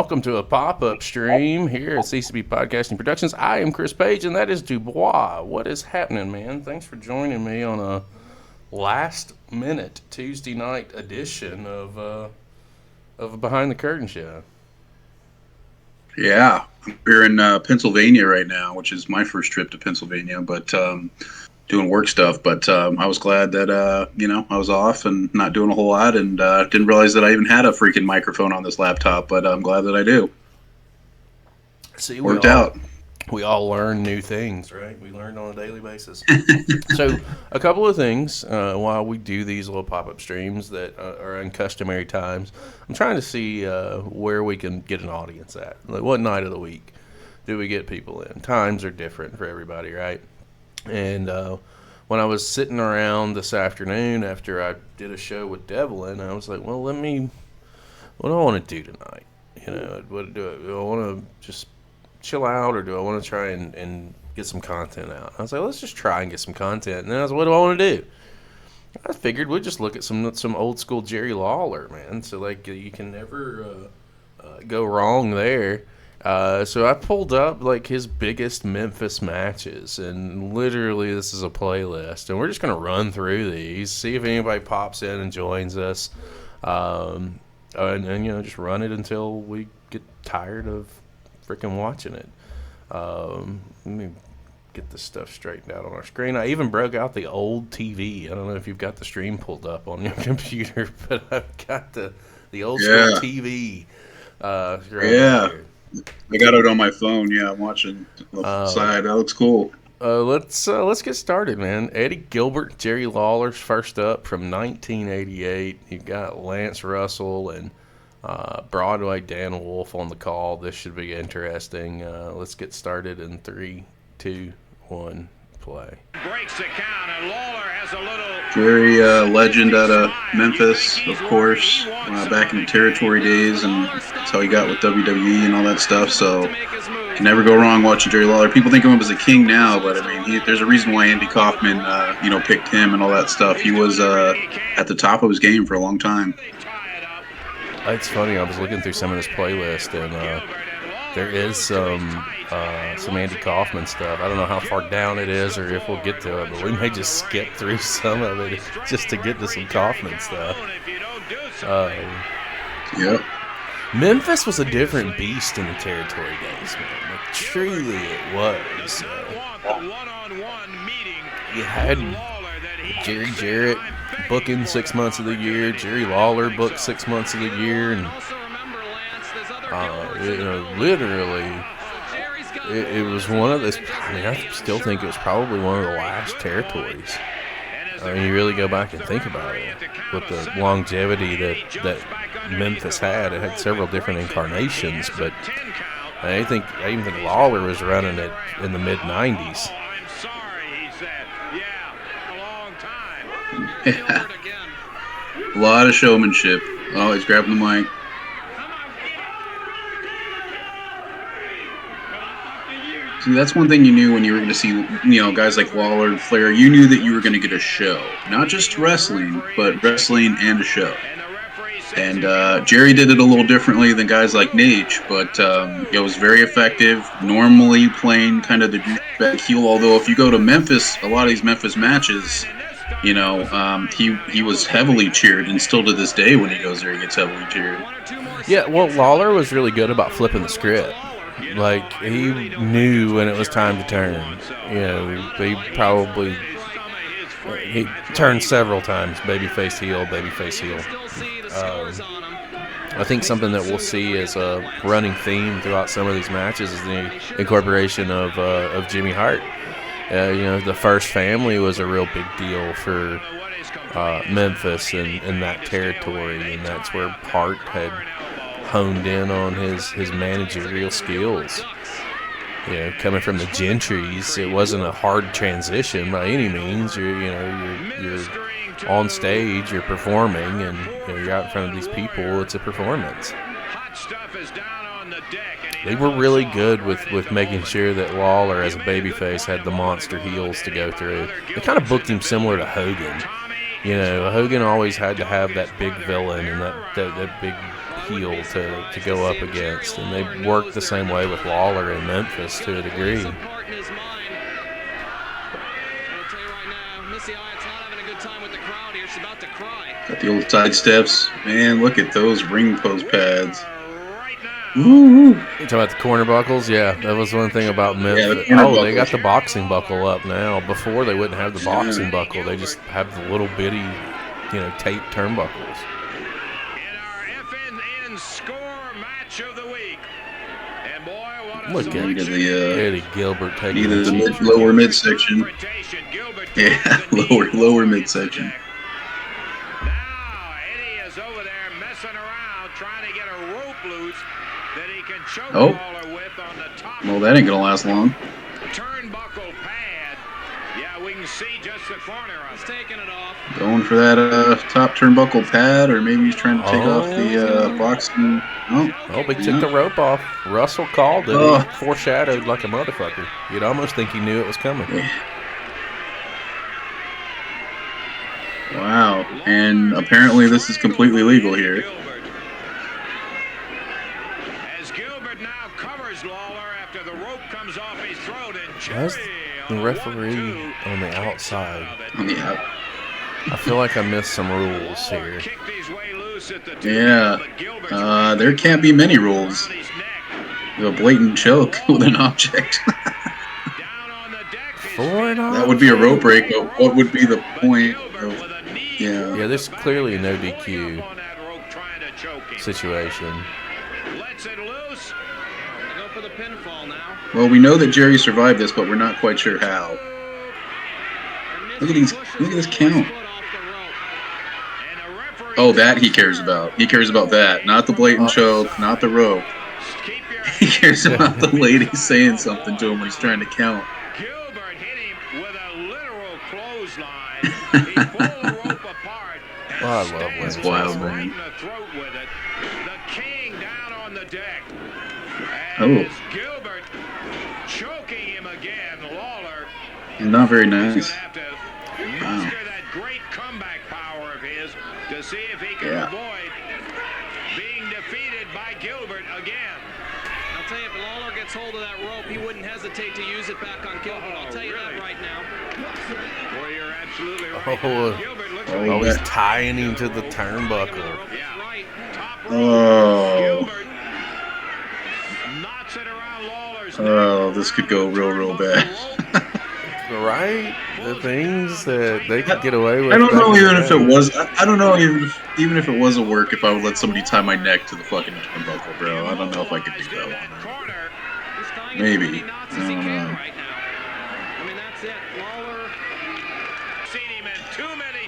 welcome to a pop-up stream here at CCB Podcasting Productions. I am Chris Page, and that is Dubois. What is happening, man? Thanks for joining me on a last-minute Tuesday night edition of a Behind the Curtain show. Yeah, we're in Pennsylvania right now, which is my first trip to Pennsylvania, but doing work stuff. But I was glad that, I was off and not doing a whole lot, and didn't realize that I even had a freaking microphone on this laptop, but I'm glad that I do. See, worked out. We all learn new things, right? We learn on a daily basis. So, a couple of things while we do these little pop-up streams that are in customary times. I'm trying to see where we can get an audience at. Like, what night of the week do we get people in? Times are different for everybody, right? And when I was sitting around this afternoon after I did a show with Devlin, I was like, well, what do I want to do tonight? You know, do I want to just chill out, or do I want to try and get some content out? I was like, let's just try and get some content. And then I was like, what do I want to do? I figured we'd just look at some old school Jerry Lawler, man. So like you can never go wrong there. So I pulled up like his biggest Memphis matches, and literally this is a playlist, and we're just gonna run through these, see if anybody pops in and joins us, and just run it until we get tired of freaking watching it. Let me get this stuff straightened out on our screen. I even broke out the old TV. I don't know if you've got the stream pulled up on your computer, but I've got the old school TV. Right here. I got it on my phone. Yeah, I'm watching the side. That looks cool. Let's get started, man. Eddie Gilbert, Jerry Lawler's first up from 1988. You've got Lance Russell and Broadway Dan Wolf on the call. This should be interesting. Let's get started in 3, 2, 1, play. Breaks the count, and Lawler has a little. Jerry, legend out of Memphis, of course, back in the territory days, and that's how he got with WWE and all that stuff. So, can never go wrong watching Jerry Lawler. People think of him as a king now, but I mean, there's a reason why Andy Kauffman, picked him and all that stuff. He was at the top of his game for a long time. It's funny. I was looking through some of this playlist, and there is some Andy Kauffman stuff. I don't know how far down it is, or if we'll get to it, but we may just skip through some of it just to get to some Kauffman stuff. Yep. Memphis was a different beast in the territory days, man. Like, truly it was. You had Jerry Jarrett booking 6 months of the year. Jerry Lawler booked 6 months of the year, and literally, it was one of those. I mean, I still think it was probably one of the last territories. I mean, you really go back and think about it, with the longevity that Memphis had. It had several different incarnations, but I even think Lawler was running it in the mid '90s. Yeah. A lot of showmanship. Oh, he's grabbing the mic. See, that's one thing you knew when you were going to see, guys like Lawler and Flair. You knew that you were going to get a show. Not just wrestling, but wrestling and a show. And Jerry did it a little differently than guys like Nate, but it was very effective, normally playing kind of the douchebag heel. Although if you go to Memphis, a lot of these Memphis matches, he was heavily cheered, and still to this day when he goes there, he gets heavily cheered. Yeah, well, Lawler was really good about flipping the script. Like, he knew when it was time to turn. He turned several times, babyface heel, babyface heel. I think something that we'll see as a running theme throughout some of these matches is the incorporation of Jimmy Hart. The first family was a real big deal for Memphis and that territory, and that's where Hart had honed in on his managerial skills. Coming from the Gentrys, it wasn't a hard transition by any means. You're on stage, you're performing, and you're out in front of these people. It's a performance. They were really good with making sure that Lawler, as a babyface, had the monster heels to go through. They kind of booked him similar to Hogan. Hogan always had to have that big villain and that big heel to go up against, and they worked the same way with Lawler in Memphis to a degree. Got the old side steps. Man, look at those ring post pads. Ooh. You talking about the corner buckles? Yeah, that was one thing about Memphis. Yeah, they got the boxing buckle up now. Before they wouldn't have the boxing buckle. They just have the little bitty, tape turnbuckles. In our FNN score match of the week. And boy, what a Look at Eddie Gilbert taking either the lower midsection. Yeah, lower midsection. Now Eddie is over there messing around, trying to get a rope loose that he can choke Lawler with on the top. Well, that ain't gonna last long. Turnbuckle pad. Yeah, we can see just the corner of it. He's taking it off. Going for that top turnbuckle pad, or maybe he's trying to take off the boxing. Oh, he took the rope off. Russell called it. He foreshadowed like a motherfucker. You'd almost think he knew it was coming. Yeah. Wow. And apparently this is completely legal here. As Gilbert now covers Lawler after the rope comes off his throat, and Why's the referee on the outside? On the out. I feel like I missed some rules here. Yeah. There can't be many rules. A blatant choke with an object. That would be a rope break, but what would be the point of... Yeah. Yeah, there's clearly a no DQ situation. Well, we know that Jerry survived this, but we're not quite sure how. Look at this count. Oh, that he cares about. He cares about that, not the blatant choke, not the rope. He cares about the lady saying something to him when he's trying to count. Gilbert hit him with a literal clothesline. He pulled the rope apart. I love That's wild, man. The king down on the deck. Oh. Gilbert choking him again. Lawler. Not very nice. Wow. That great comeback power of his to see if he can avoid being defeated by Gilbert again. I'll tell you, if Lawler gets hold of that rope, he wouldn't hesitate to use it back on Gilbert. I'll tell you that right now. Well, you're absolutely right. Gilbert looks like he's tying him to the turnbuckle. Yeah. Right. Oh. Oh, this could go real bad. Right? The things that they could get away with. I don't know even if it was. I don't know even if it was a work. If I would let somebody tie my neck to the fucking turnbuckle, bro. I don't know if I could do that one. Maybe. I don't know.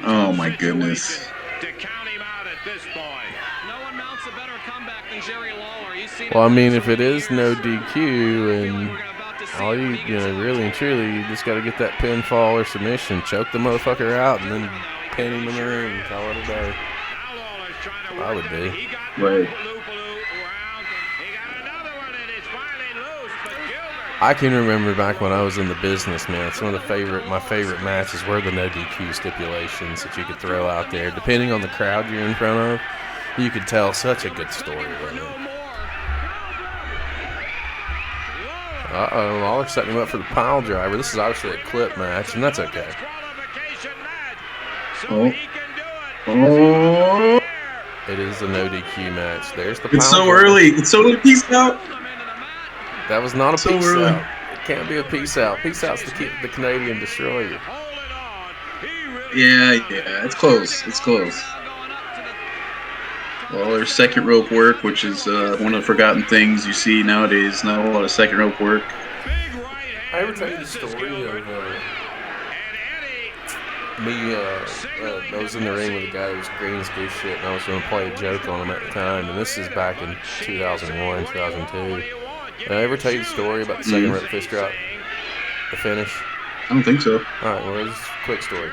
Oh my goodness. Well, I mean, if it is no DQ and all you really and truly, you just got to get that pinfall or submission, choke the motherfucker out, and then pin him in the ring. Call it a day. I would be. Right. I can remember back when I was in the business, man. Some of my favorite matches were the no DQ stipulations that you could throw out there. Depending on the crowd you're in front of, you could tell such a good story with it. Uh-oh, Lawler setting him up for the pile driver. This is obviously a clip match, and that's okay. Oh. Oh. It is a no DQ match. There's the pile It's so driver. early. It's so early. Peace out. That was not a So peace early. out. It can't be a peace out. Peace out's the Canadian Destroyer. Yeah, it's close. It's close. Well, there's second rope work, which is one of the forgotten things you see nowadays. Not a lot of second rope work. I ever tell you the story of me? I was in the ring with a guy who was green as goose shit, and I was going to play a joke on him at the time. And this is back in 2001, 2002. Did I ever tell you the story about the second rope fist drop? The finish? I don't think so. All right, well, it's a quick story.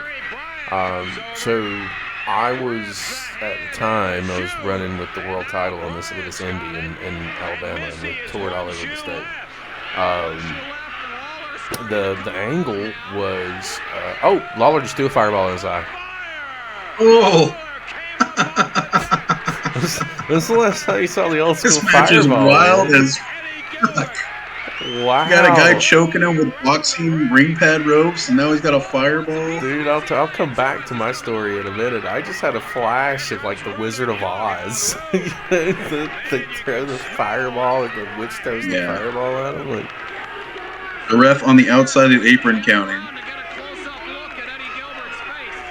So I was, at the time, I was running with the world title on this with this indie in Alabama, and we toured all over the state. The angle was, Lawler just threw a fireball in his eye. Oh! When's the last time you saw the old school This match is fireball? wild Man? as fuck. Wow. You got a guy choking him with boxing ring pad ropes, and now he's got a fireball. Dude, I'll come back to my story in a minute. I just had a flash of like the Wizard of Oz. They throw the fireball and the witch throws the fireball at him. Like, the ref on the outside of the apron counting.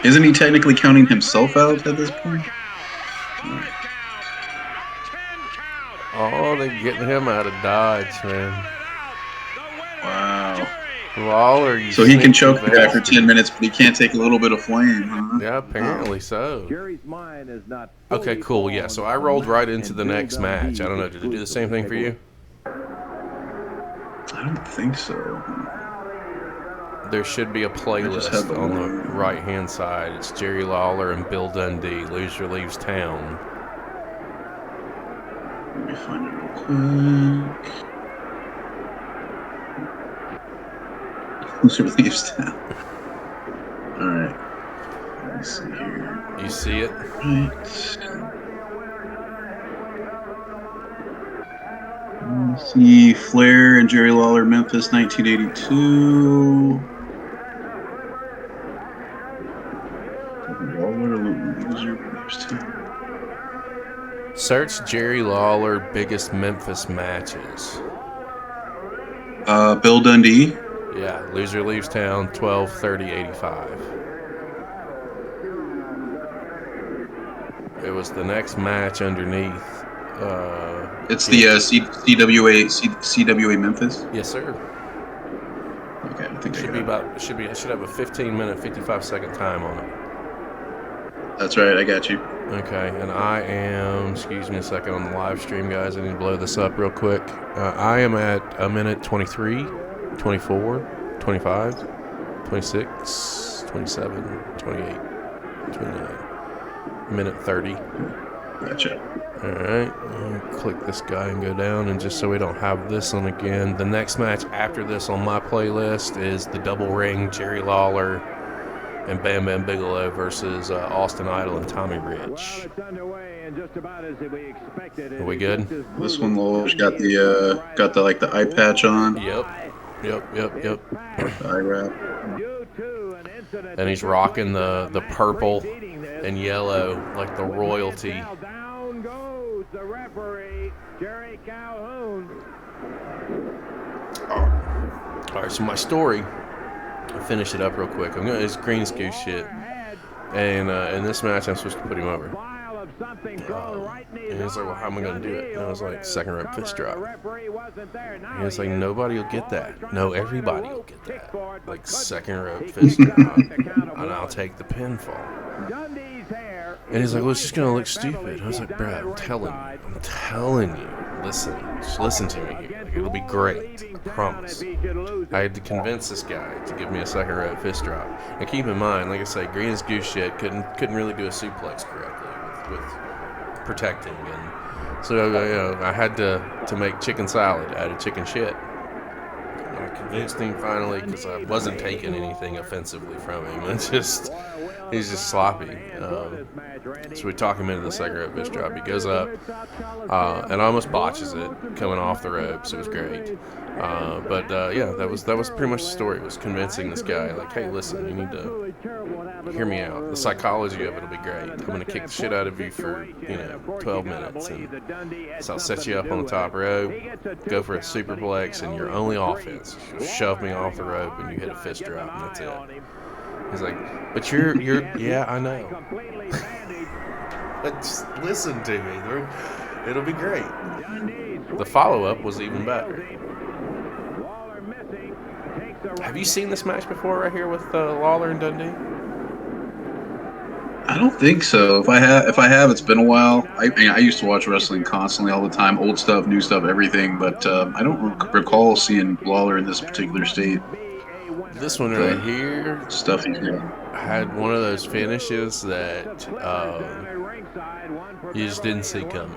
Isn't he technically counting himself out at this point? oh, they're getting him out of Dodge, man. Wow. Lawler, you So he can sneaky choke the guy for bastard. 10 minutes, but he can't take a little bit of flame, huh? Yeah, apparently so. Okay, cool. Yeah, so I rolled right into the next match. I don't know. Did it do the same thing for you? I don't think so. There should be a playlist have the on the one. right-hand side. It's Jerry Lawler and Bill Dundee. Loser leaves town. Let me find it real quick. Loser leaves town. Alright. Let me see here. You see it? Right. Let's see, Flair and Jerry Lawler, Memphis, 1982. Lawler, loser leaves town. Search Jerry Lawler biggest Memphis matches. Bill Dundee. Yeah, loser leaves town, 12/30/85. It was the next match underneath. It's the CWA Memphis. Yes, sir. Okay, I think Should be about. It should have a 15-minute, 55-second time on it. That's right. I got you. Okay, and I am. Excuse me a second on the live stream, guys. I need to blow this up real quick. I am at a minute 23, 24, 25, 26, 27, 28, 29. Minute 30. Gotcha. Alright, I'll click this guy and go down, and just so we don't have this one again, the next match after this on my playlist is the double ring Jerry Lawler and Bam Bam Bigalow versus Austin Idol and Tommy Rich. Are we good? This one, Lawler's got the like the eye patch on. Yep. Eye wrap. And he's rocking the purple and yellow like the royalty. The referee, Jerry Calhoun. All right, so my story, I'll finish it up real quick. It's green screw shit. And in this match, I'm supposed to put him over. And he's like, well, how am I going to do it? And I was like, second rope fist drop. And he's like, nobody will get that. No, everybody will get that. Like, second rope fist drop. And I'll take the pinfall. And he's like, well, it's just going to look stupid. I was like, bro, I'm telling you. Listen, just listen to me here. It'll be great. I promise. I had to convince this guy to give me a second rope fist drop. And keep in mind, like I say, green as goose shit couldn't really do a suplex correctly with protecting. And so, I had to make chicken salad out of chicken shit. I convinced him finally because I wasn't taking anything offensively from him. It's just, he's just sloppy. So we talk him into the second rope fist drop. He goes up and almost botches it coming off the ropes. It was great. But that was pretty much the story. It was convincing this guy, like, hey, listen, you need to hear me out. The psychology of it will be great. I'm going to kick the shit out of you for 12 minutes. And so I'll set you up on the top rope, go for a superplex, and your only offense is shove me off the rope and you hit a fist drop, and that's it. He's like, but you're yeah, I know. But just listen to me. It'll be great. The follow-up was even better. Have you seen this match before right here with Lawler and Dundee? I don't think so. If I have, it's been a while. I used to watch wrestling constantly, all the time, old stuff, new stuff, everything. But I don't recall seeing Lawler in this particular state. This one right here, stuff he's doing, had one of those finishes that you just didn't see coming.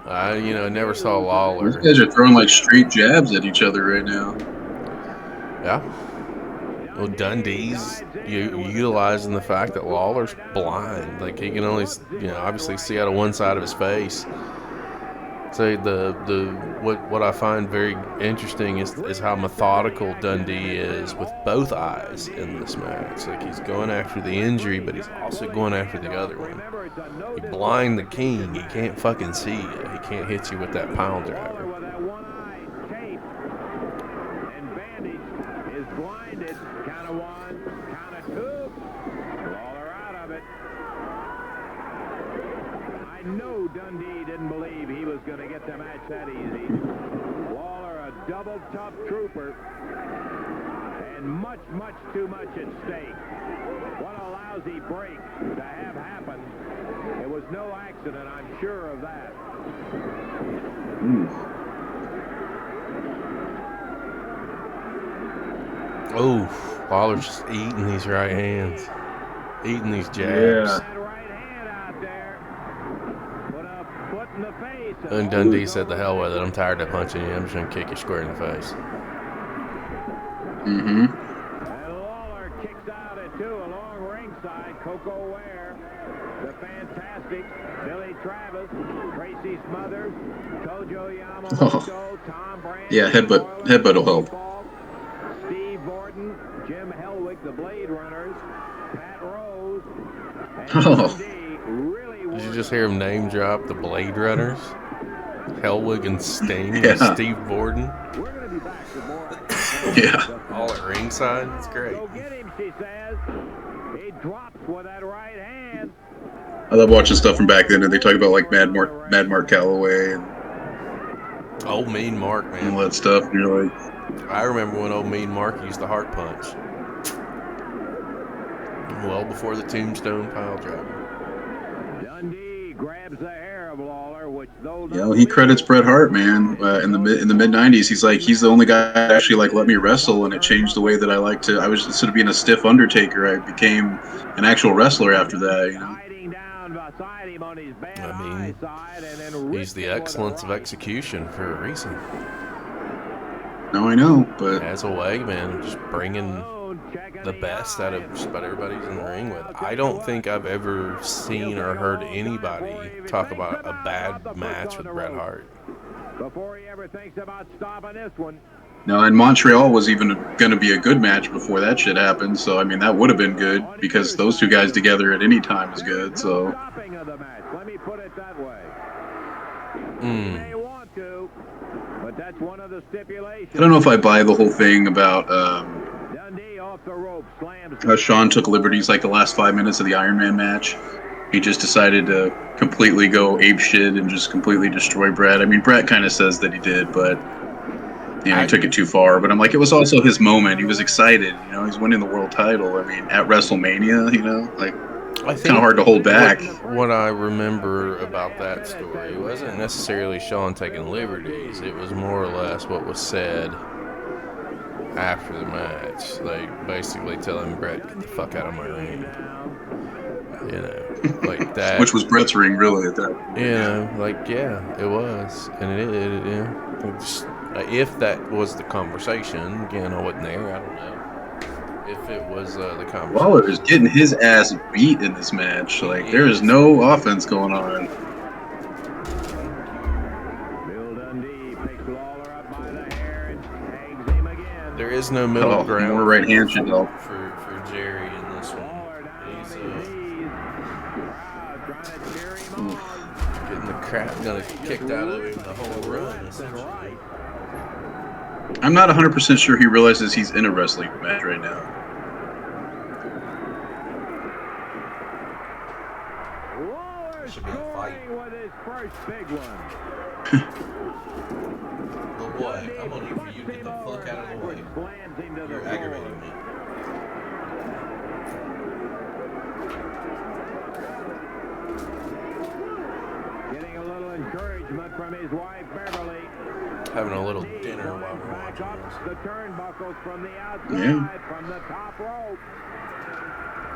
I never saw Lawler. Those guys are throwing like straight jabs at each other right now. Yeah. Well, Dundee's utilizing the fact that Lawler's blind. Like, he can only, obviously see out of one side of his face. So what I find very interesting is how methodical Dundee is with both eyes in this match. Like, he's going after the injury, but he's also going after the other one. You blind the king, he can't fucking see you. He can't hit you with that pile driver. Dundee didn't believe he was going to get the match that easy. Lawler, a double tough trooper, and much too much at stake. What a lousy break to have happened. It was no accident, I'm sure of that. Oh, Lawler's just eating these right hands, eating these jabs. Yeah. And Dundee said, "The hell with it. I'm tired of punching you. I'm just gonna kick you square in the face." Mm-hmm. And Lawler kicks out at 2 along ringside. Coco Ware, the fantastic Billy Travis, Tracy Smothers, Tojo Yamamoto, Tom Brand. Yeah, headbutt will help. Steve Borden, Jim Hellwick, the Blade Runners, Pat Rose, and Dundee really. Did you just hear him name drop the Blade Runners? Hellwig and Sting Yeah. and Steve Borden. We're going to be back with more. Yeah. All at ringside. It's great. Go get him, she says. He drops with that right hand. I love watching stuff from back then, and they talk about like Mad Mark Calloway and Old Mean Mark, all man. that stuff. And you're like, I remember when Old Mean Mark used the Hart punch. Well before the Tombstone pile driver. Dundee grabs the hair of Lawler, which though he credits Bret Hart, man. In the mid '90s, he's the only guy that actually like let me wrestle, and it changed the way that I like to. I was instead of being a stiff Undertaker, I became an actual wrestler after that. I mean, he's the excellence of execution for a reason. No, I know, but As a way, man, just bringing the best out of just about everybody he's in the ring with. I don't think I've ever seen or heard anybody talk about a bad match with Bret Hart. Before he ever thinks about stopping this one. no, and Montreal was even going to be a good match before that shit happened. So I mean, that would have been good because those two guys together at any time is good. So. Stopping of the match. Let me put it that way. They want to, but that's one of the stipulations. I don't know if I buy the whole thing about Dundee off the rope, slams. how Sean took liberties like the last 5 minutes of the Iron Man match. He just decided to completely go ape shit and just completely destroy Bret. I mean, Bret kind of says that he did, but he took it too far. But I'm like, it was also his moment. He was excited. He's winning the world title. I mean, at WrestleMania, like I kind of hard to hold back. What I remember about that story wasn't necessarily Sean taking liberties. It was more or less what was said after the match. Like, basically telling Bret, "Get the fuck out of my ring." Like that. Which was Bret's ring, really, at that point. It was. And if that was the conversation, again, I wasn't there, I don't know. If it was the conversation. Lawler is getting his ass beat in this match. Like, there is no offense going on. Bill Dundee picks Lawler up by the hair and tags him again. There is no middle ground. More right hand should help. For Jerry in this one. He's getting the crap kicked out of him the whole run, essentially. I'm not 100% sure he realizes he's in a wrestling match right now. Lawler's Should be a fight. scoring with his first big one. Well, boy, I'm gonna need for you to get the fuck out of the way. Slams him to the You're floor. aggravating me. Getting a little encouragement from his wife Beverly. Having a little dinner while we're Back watching up this. the turnbuckles from the outside, Yeah. from the top rope.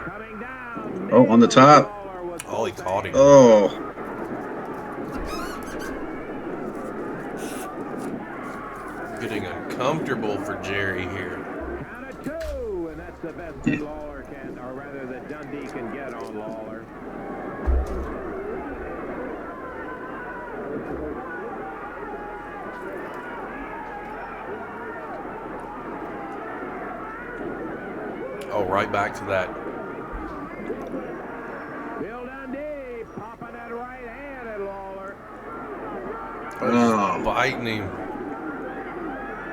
Coming down. Oh, on the top. Lawler was Oh, he caught him. Oh, Getting uncomfortable for Jerry here. count of 2, and that's That's the best that Lawler can, or rather that Dundee can get on Lawler. Oh, right back to that. Bill Dundee popping that right hand at Lawler. Oh, biting him.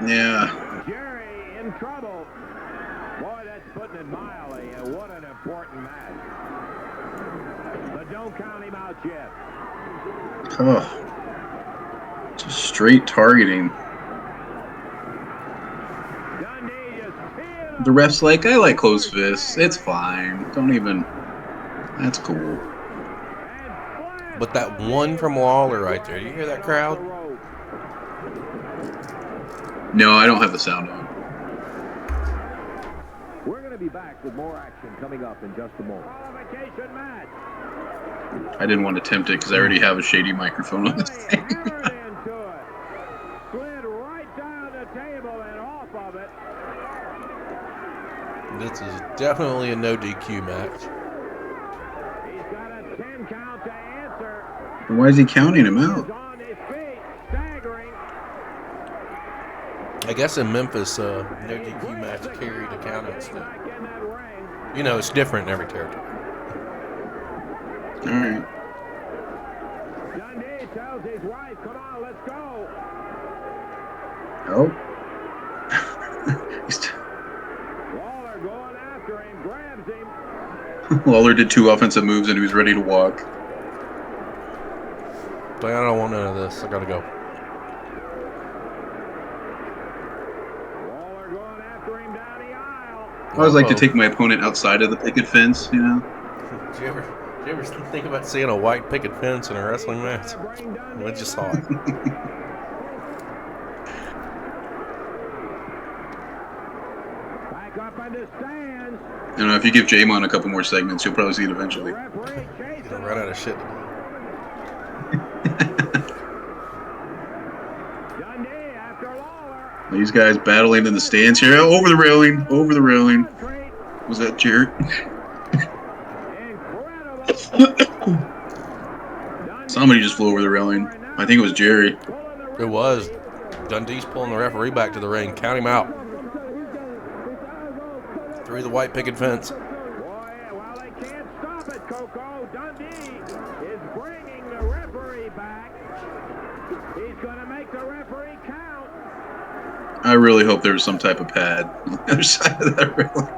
Yeah. Jerry in trouble. Boy, that's putting it mildly, and what an important match. But don't count him out yet. Oh. Just straight targeting. Dundee just The ref's like, I like close fists. It's fine. Don't even. That's cool. But that one from Lawler right there, you hear that crowd? No, I don't have the sound on. We're going to be back with more action coming up in just a moment. Qualification match. I didn't want to tempt it because I already have a shady microphone on this thing. Hammered into it. Slid right down the table and off of it. This is definitely a no DQ match. He's got a 10 count to answer. And why is he counting him out? He's on his feet, staggering. I guess in Memphis, no DQ match carried a count out still. Back in that ring. You know, it's different in every territory. All right. Dundee tells his wife, come on, let's go. Oh. Lawler going after him, grabs him. Lawler did 2 offensive moves and he was ready to walk. But I don't want none of this. I gotta go. Lawler going after him down the aisle. I always like to take my opponent outside of the picket fence, you know? Did you ever think about seeing a white picket fence in a wrestling match? I just saw it. Back up in the stands. I don't know, if you give J-Mon a couple more segments, you'll probably see it eventually. Referee chasing Gonna run out of shit. Dundee after Lawler. These guys battling in the stands here. Oh, over the railing, over the railing. Was that Jared? Incredible. Somebody just flew over the railing. I think it was Jerry. It was. Dundee's pulling the referee back to the ring. Count him out. Through the white picket fence. Boy, well, they can't stop it, Coco. Dundee is bringing the referee back. He's going to make the referee count. I really hope there was some type of pad on the other side of that railing.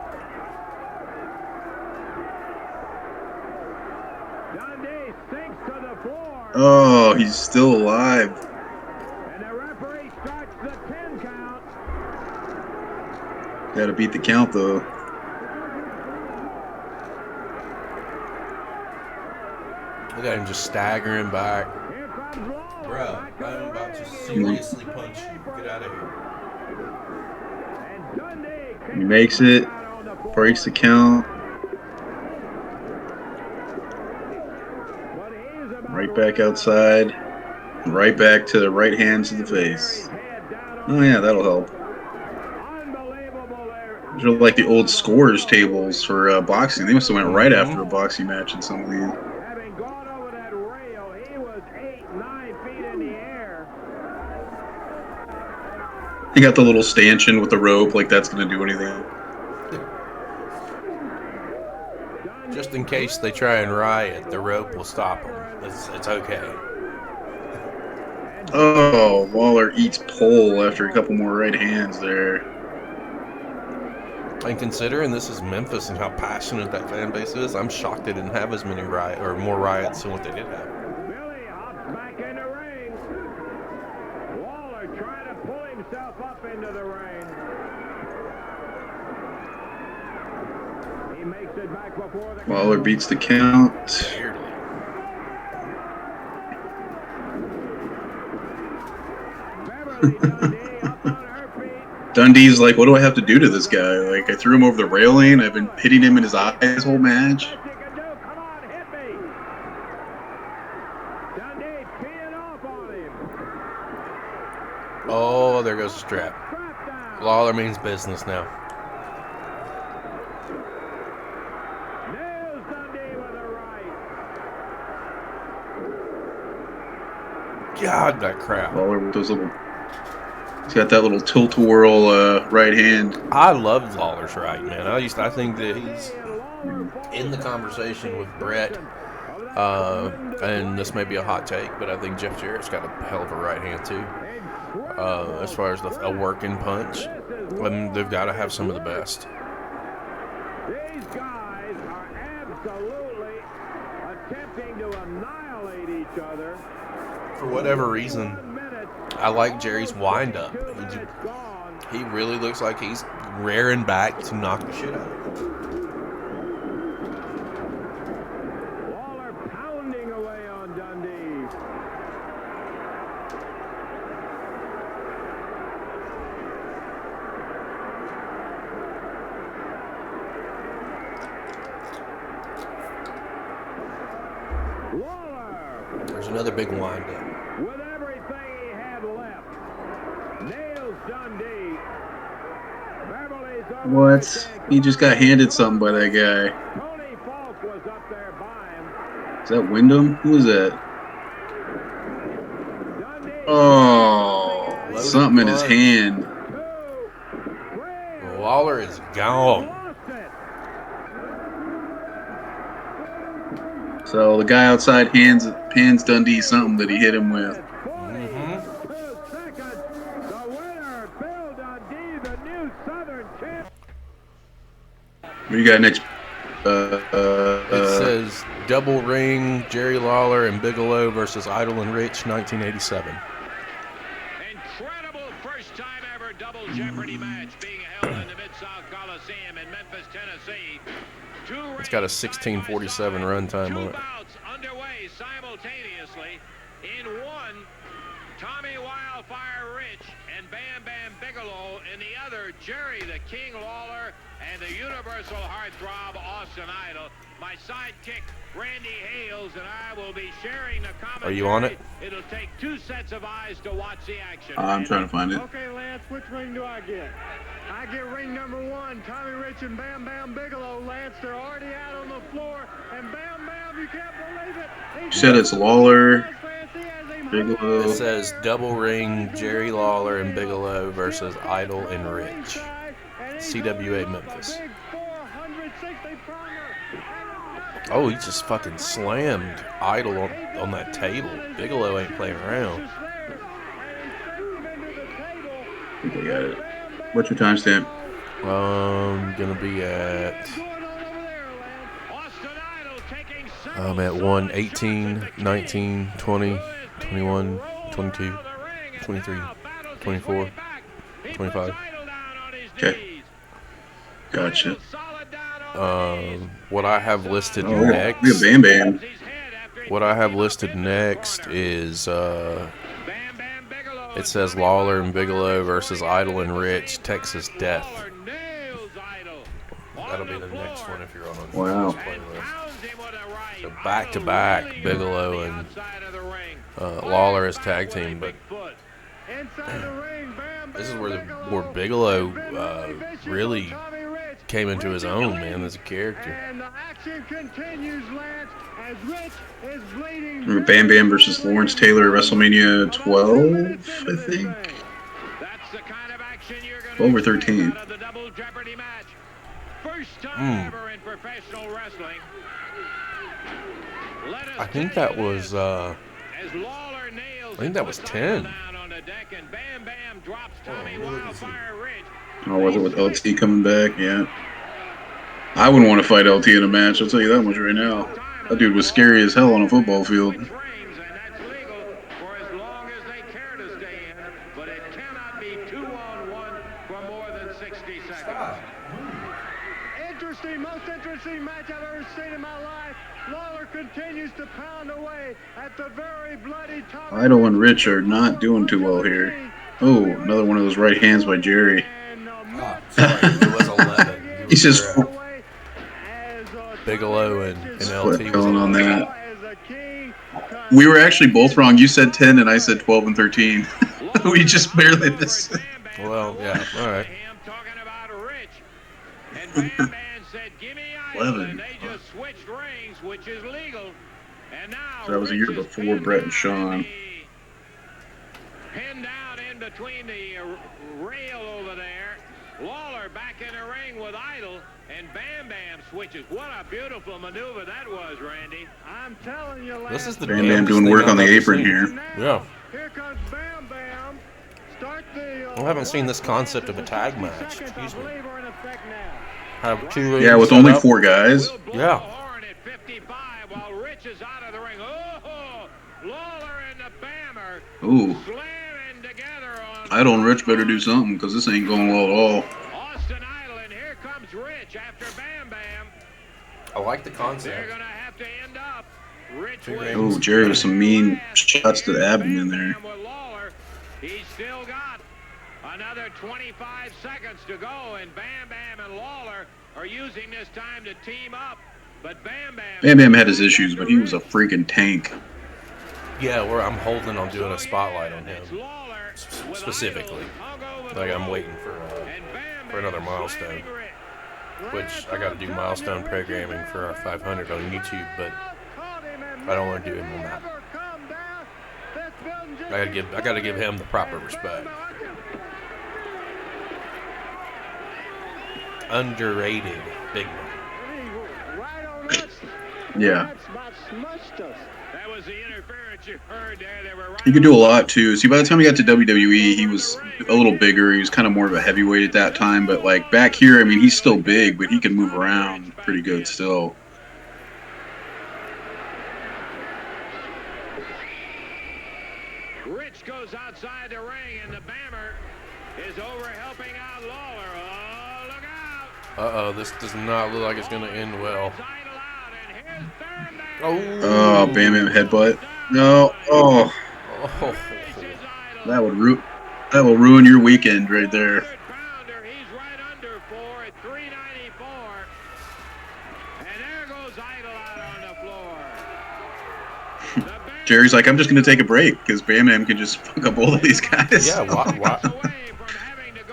Dundee sinks to the floor. Oh, he's still alive. And the referee starts the 10 count. Gotta beat the count, though. Look at him just staggering back. Here comes Lawler. Bruh, I'm about to seriously punch you. Get out of here. And Dundee He makes it, out on the floor. breaks the count, But he's about right back outside, right back to the right hand to the face. Oh yeah, that'll help. unbelievable there. These are like the old scores tables for boxing. They must have went right after a boxing match in some of these. Having gone over that rail, he was 8-9 feet in the air. He got the little stanchion with the rope, like that's gonna do anything. Just in case they try and riot, the rope will stop them. It's okay. Oh, Lawler eats pole after a couple more right hands there. And considering this is Memphis and how passionate that fan base is, I'm shocked they didn't have as many more riots than what they did have. Billy hops back in the ring. Lawler trying to pull himself up into the ring. He makes it back before the Lawler beats the count. Barely. Beverly Dundee up on her feet. Dundee's like, what do I have to do to this guy? Like, I threw him over the railing. I've been hitting him in his eyes this whole match. Best you can do. Come on, hit me. Dundee peeing off on him. Oh, there goes the strap. Strap down. Lawler means business now. God, that crowd. Lawler with those little. He's got that little tilt-a-whirl right hand. I love Lawler's right, man. I think that he's in the conversation with Brett. And this may be a hot take, but I think Jeff Jarrett's got a hell of a right hand too. As far as a working punch, they've got to have some of the best. These guys are absolutely attempting to annihilate each other. For whatever reason, I like Jerry's wind-up. He really looks like he's rearing back to knock the shit out of him. Lawler pounding away on Dundee. Lawler, There's another big wind-up. with everything he had left, nails Dundee. Beverly's over What? the He just got handed something by that guy. Tony Falk was up there by him. Is that Wyndham? Who is that? Dundee. Oh, Loaded something in his punch. hand. 2, 3. Lawler is gone. Lost it. So the guy outside hands Dundee something that he hit him with. 42 seconds. The winner, Bill Dundee, the new Southern champ. What do you got next? It says double ring, Jerry Lawler and Bigalow versus Idle and Rich, 1987. Incredible first time ever double jeopardy match being held in the Mid-South Coliseum in Memphis, Tennessee. It's got a 16:47 runtime on Two it. bouts underway simultaneously. In one, Tommy Wildfire Rich and Bam Bam Bigalow. In the other, Jerry the King Lawler and the Universal Heartthrob Austin Idol. My sidekick, Randy Hales, and I will be sharing the commentary. Are you on it? It'll take two sets of eyes to watch the action. I'm trying to find it. Okay, Lance, which ring do I get? I get ring number 1, Tommy Rich and Bam Bam Bigalow. Lance, they're already out on the floor. And Bam Bam, you can't believe it. You said it's Lawler, Bigalow. It says double ring, Jerry Lawler and Bigalow versus Idle and Rich. CWA Memphis. Oh, he just fucking slammed Idle on that table. Bigelow ain't playing around. I think I got it. What's your timestamp? Gonna be at. I'm at 1, 18, 19, 20, 21, 22, 23, 24, 25. Okay. Gotcha. What I have listed Oh, we got next. Bam Bam. What I have listed next is it says Lawler and Bigalow versus Idle and Rich, Texas Death. That'll be the next one if you're on a Wow. playlist. So back to back, Bigalow and Lawler as tag team, but this is where Bigelow really came into his own, man, as a character. And the action continues, Lance, as Rich is bleeding. Remember Bam Bam versus Lawrence Taylor, WrestleMania 12, I think. That's the kind of action you're going 12 or 13. out of the double jeopardy match. First time ever in professional wrestling. I think that was as Lawler nails I think that was 10. down on the deck and Bam Bam drops Tommy Wildfire Rich. Oh, was it with LT coming back? Yeah. I wouldn't want to fight LT in a match, I'll tell you that much right now. That dude was scary as hell on a football field. Rings, and that's legal for as long as they care to stay in, but it cannot be 2-on-1 for more than 60 seconds. Most interesting match I've ever seen in my life. Lawler continues to pound away at the very bloody top. Idle and Rich are not doing too well here. Oh, another one of those right hands by Jerry. sorry, it was 11. He's just Bigelow and LT was going on 11. that. We were actually both wrong. You said 10 and I said 12 and 13. We just barely missed it. Well, yeah, all right. Talking about Rich. And Bam Bam said, "Give me Idol," 11. and they just switched rings, which is legal. And now That was a year Rich is before pinned Brett and down Sean. in pinned down in between the rail over there. Lawler back in the ring with Idol, and Bam Bam switches. What a beautiful maneuver that was, Randy. I'm telling you, Lance. This is the Bam Bam damnedest doing thing work I've on the ever apron seen. here. Yeah. Here comes Bam Bam. Start the. I haven't seen this concept of a tag match. Excuse me. Have two Yeah, with set only up. 4 guys. Will blow Yeah. the horn at 55 while Rich is out of the ring. Oh, Lawler and the Bammer Ooh, slamming together on. Idol and Rich better do something because this ain't going well at all. Austin Idol, and here comes Rich after Bam Bam. I like the They're concept. gonna have to end up. Rich Two wins. Oh, Jerry with some mean shots to the abdomen Bam there. Bam with Lawler. He's still got another 25 seconds to go, and Bam Bam and Lawler are using this time to team up. But Bam Bam. Bam Bam had his issues, but he was a freaking tank. Yeah, where I'm holding on doing a spotlight on him Lawler with specifically. Idol hung over Like the I'm rope, waiting for and Bam another Bam milestone. slamming Rich. which I got to do milestone programming for our 500 on YouTube, but I don't want to do him on that. I got to give him the proper respect. Underrated big man. Yeah. That was the interference you heard there. They were right. He could do a lot too. See, by the time he got to WWE, he was a little bigger. He was kind of more of a heavyweight at that time. But like back here, I mean, he's still big, but he can move around pretty good still. Rich goes outside the ring, and the Bammer is over helping out Lawler. Oh, look out! Uh-oh, this does not look like it's going to end well. Oh, Oh, Bam Bam headbutt. No. Oh, Oh, that will ruin your weekend right there. He's right under 4 at 394. And there goes Idol out on the floor. Jerry's like, I'm just going to take a break because Bam Bam can just fuck up all of these guys. yeah,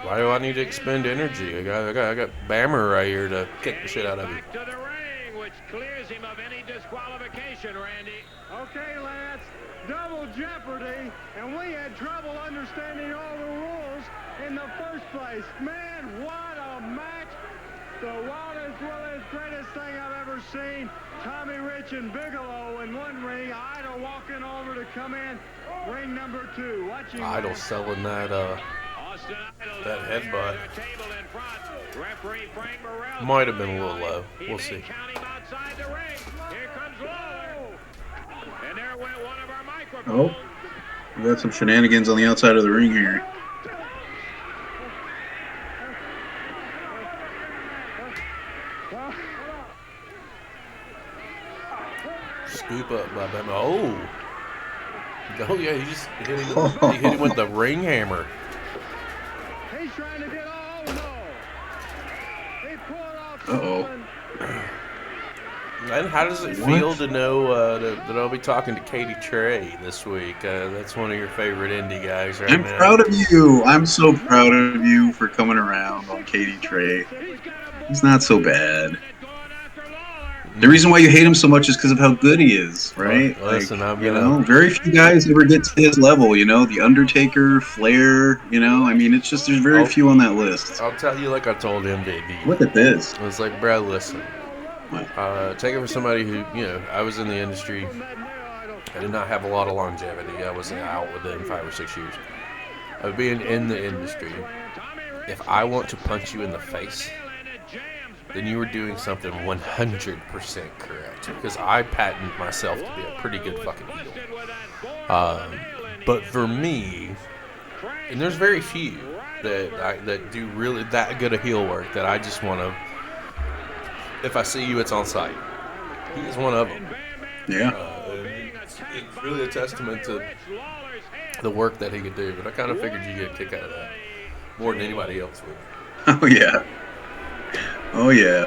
why do I need to expend energy? I got Bammer right here to kick the shit out of you. Back to the ring, which clears him of any disqualification, Randy. Okay, Lance, double jeopardy, and we had trouble understanding all the rules in the first place. Man, what a match. The wildest, realest, greatest thing I've ever seen. Tommy Rich and Bigalow in one ring. Idol walking over to come in. Ring number 2. Watching Idol Lance. selling that Austin Idol That down headbutt. here at the table in front. Referee Frank Morrell Might have been a little on it. low. He We'll may see. count him outside the ring. Here comes Lawler. And there went one of our microphones. Oh, we got some shenanigans on the outside of the ring here. Scoop up by Bammer. Oh, yeah, he just hit him with the ring hammer. He's trying to get oh no. He pulled off Uh-oh. something. And how does it feel to know that I'll be talking to Katie Trey this week? That's one of your favorite indie guys right I'm now. proud of you. I'm so proud of you for coming around on Katie Trey. He's not so bad. The reason why you hate him so much is because of how good he is, right? Listen, I'm you gonna- know, very few guys ever get to his level. You know, The Undertaker, Flair. You know, I mean, it's just there's very few on that list. I'll tell you like I told MJB. Look at this. I was like, bro, listen. Take it from somebody who, I was in the industry. I did not have a lot of longevity. I was out within 5 or 6 years of being in the industry. If I want to punch you in the face, then you were doing something 100% correct. Because I patent myself to be a pretty good fucking heel. But for me, and there's very few that do really that good a heel work that I just want to. If I see you, it's on sight. He's one of them. Yeah. It's really a testament to the work that he could do. But I kind of figured you'd get a kick out of that more than anybody else would. Oh yeah. Oh yeah.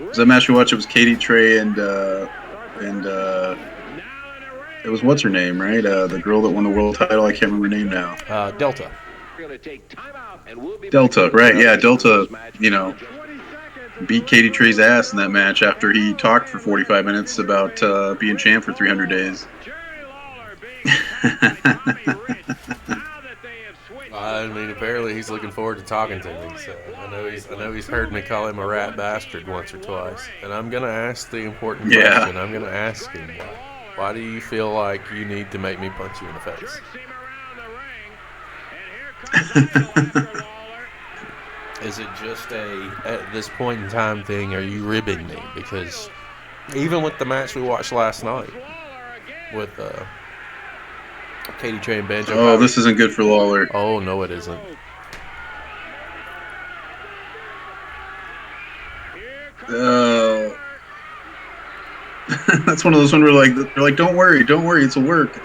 Was that match we watched? It was Katie Trey and it was what's her name, right? The girl that won the world title. I can't remember her name now. Delta. Delta, right? Yeah, Delta. Beat Katie Trey's ass in that match after he talked for 45 minutes about being champ for 300 days. I mean, apparently he's looking forward to talking to me. So I know he's heard me call him a rat bastard once or twice. And I'm gonna ask the important question. I'm gonna ask him, why do you feel like you need to make me punch you in the face? Is it just at this point in time thing? Are you ribbing me? Because even with the match we watched last night with Katie Trey and Banjo. Oh, this isn't good for Lawler. Oh, no, it isn't. That's one of those ones where they're like, don't worry, it's a work.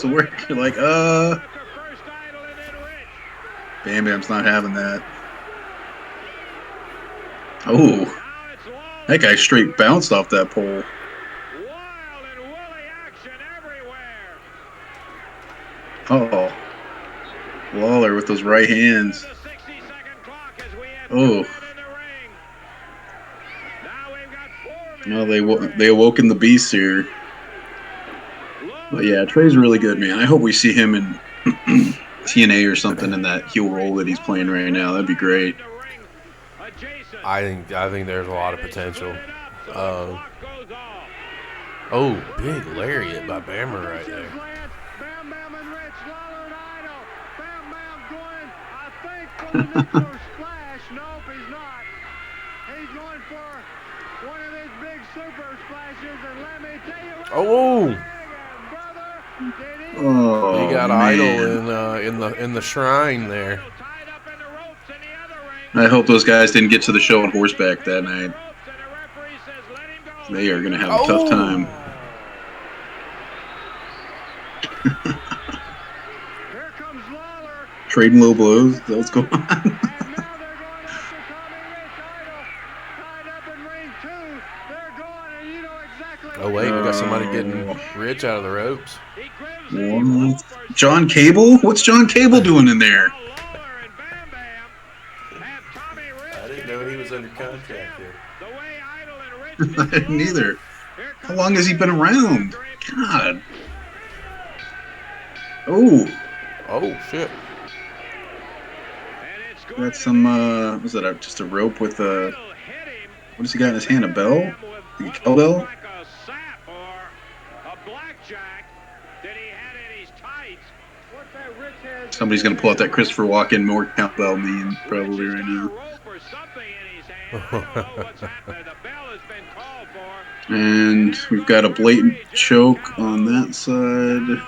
You're like, Bam Bam's not having that. Oh, that guy straight bounced off that pole. Oh, Lawler with those right hands. Oh. No, they awoken the beast here. But yeah, Trey's really good, man. I hope we see him in TNA or something in that heel role that he's playing right now. That'd be great. I think there's a lot of potential. Oh, big lariat by Bammer right there. Bam Bam and Rich, Lawler and Idol. Bam Bam going, I think, for the nuclear splash. Nope, he's not. He's going for one of his big super splashes, and let me tell you right Oh, he got man. Idol in the shrine there. I hope those guys didn't get to the show on horseback that night. They are going to have a tough time. Trading low blows. Is that what's going on? Oh, wait. We got somebody getting Rich out of the ropes. What? John Cable? What's John Cable doing in there? I didn't know he was under contract here. I didn't either. How long has he been around? God. Oh. Oh, shit. Got some, was that just a rope with a, what does he got in his hand, a bell? Like a cowbell? Somebody's going to pull out that Christopher Walken more cowbell meme probably right now. And we've got a blatant choke on that side.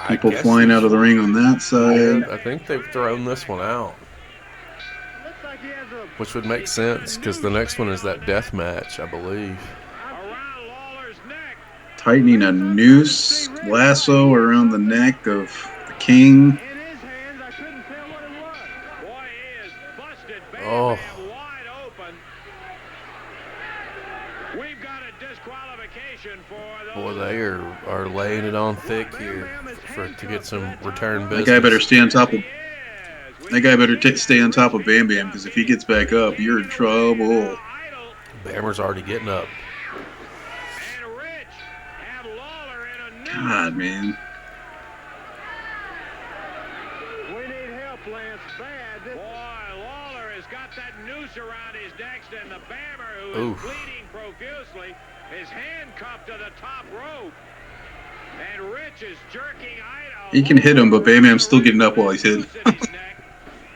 People flying out of the ring on that side. I think they've thrown this one out. Which would make sense, because the next one is that death match, I believe. Tightening a noose lasso around the neck of the king. Oh. Boy, they are laying it on thick here to get some return business. That guy better stay on top of. That guy better stay on top of Bam Bam, because if he gets back up, you're in trouble. Bammer's already getting up. God, man. We need help, Lance. Bad. Boy, Lawler has got that noose around his neck, and the Bammer, who is bleeding profusely, is handcuffed to the top rope. And Rich is jerking Idol. He can hit him, but Bam Bam's still getting up while he's hitting.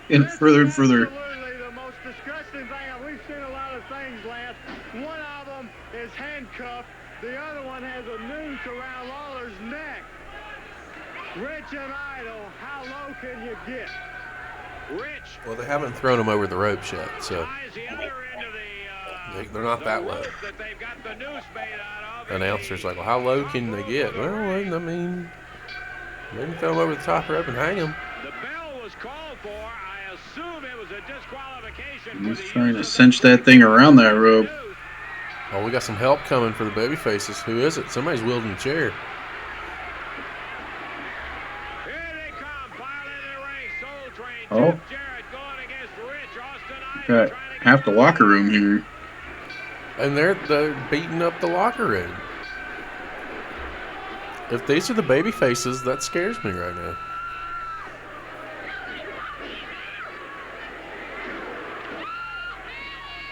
And further and further. Absolutely the most disgusting thing. We've seen a lot of things, Lance. One of them is handcuffed. The other one has a noose around Lawler's neck. Rich and Idol, how low can you get? Rich. Well, they haven't thrown him over the ropes yet, so they're not that low. The announcer's like, well, how low can they get? Well, I mean, they can throw him over the top rope and hang him. The bell was called for. I assume it was a disqualification. He's trying to cinch that thing around that rope. Oh, we got some help coming for the baby faces. Who is it? Somebody's wielding a chair. Oh. Got half the locker room here. And they're beating up the locker room. If these are the baby faces, that scares me right now.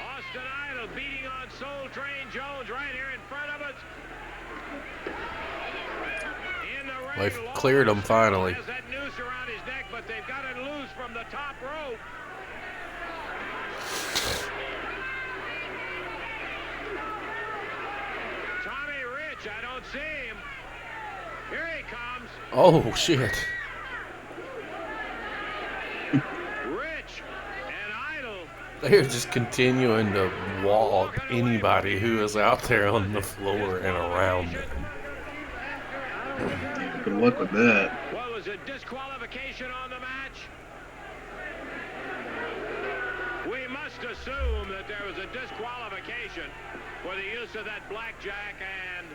Austin Idol beating on Soul Train Jones right here in front of us. In the ring, They've cleared him finally. has that noose around his neck, but they've got it loose from the top rope. Tommy Rich, I don't see him. Here he comes. Oh, shit. Rich and Idol. They're just continuing to wallop anybody who is out there on the floor and around them. Good luck with that. What was a disqualification on the match? We must assume that there was a disqualification for the use of that blackjack and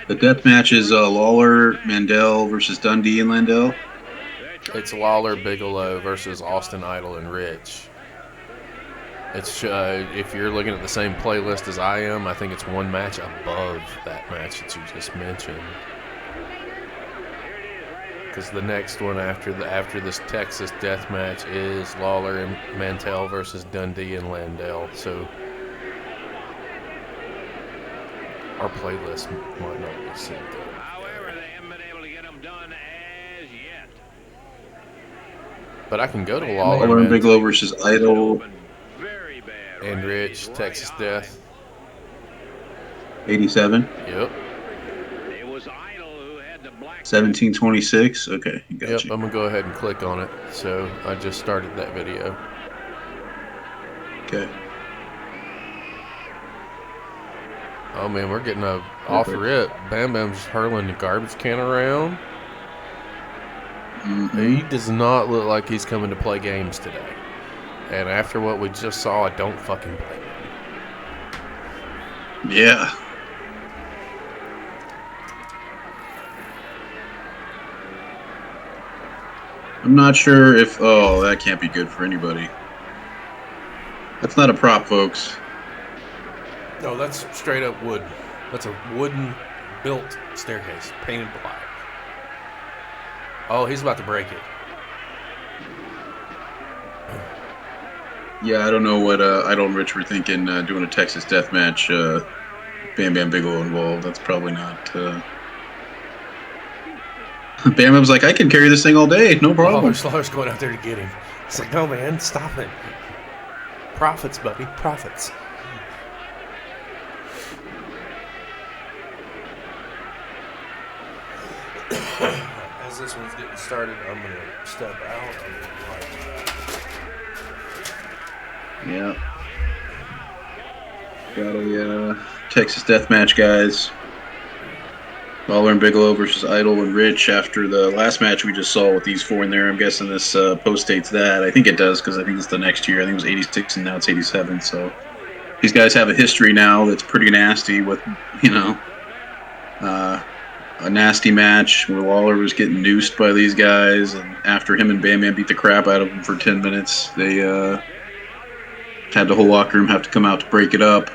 The death match is Lawler, Mandell versus Dundee and Landell. It's Lawler, Bigalow versus Austin Idol and Rich. It's if you're looking at the same playlist as I am, I think it's one match above that match that you just mentioned. Because the next one after this Texas death match is Lawler and Mantell versus Dundee and Landell. So our playlist might not be synced up. however, they haven't been able to get them done as yet. But I can go to Lawler Lawler and Mantell Bigalow versus Idol, Very bad. and right Rich, in his Texas right death. 87, Yep. eye. It was Idol who had the black. 1726. Okay, Yep, got you. I'm going to go ahead and click on it. So I just started that video. Okay. Oh, man, we're getting a off rip. Bam Bam's hurling the garbage can around. He does not look like he's coming to play games today. And after what we just saw, I don't fucking blame him. Yeah. I'm not sure if... Oh, that can't be good for anybody. That's not a prop, folks. No, that's straight up wood. That's a wooden built staircase, painted black. Oh, he's about to break it. Yeah, I don't know what Idol and Rich were thinking doing a Texas death match. Bam Bam Bigelow involved. That's probably not... Bam Bam's like, I can carry this thing all day. No problem. Lawler's going out there to get him. It's like, no, man, stop it. Profits, buddy, profits. As this one's getting started, I'm going to step out. Yeah. Got a Texas death match, guys. Lawler and Bigalow versus Idol and Rich after the last match we just saw with these four in there. I'm guessing this post-dates that. I think it does because I think it's the next year. I think it was 86 and now it's 87. So these guys have a history now that's pretty nasty with, a nasty match where Lawler was getting noosed by these guys. And after him and Bam Bam beat the crap out of him for 10 minutes, they had the whole locker room have to come out to break it up.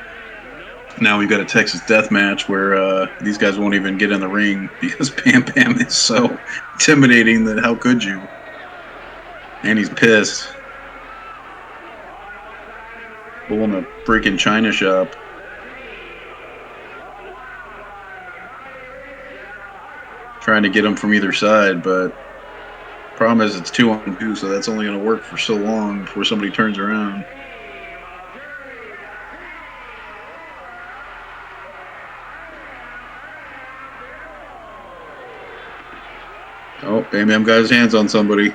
Now we've got a Texas death match where these guys won't even get in the ring because Bam Bam is so intimidating that how could you? And he's pissed. Bull in a freaking china shop. Trying to get him from either side, but problem is it's 2-on-2, so that's only going to work for so long before somebody turns around. Oh, Bam Bam got his hands on somebody.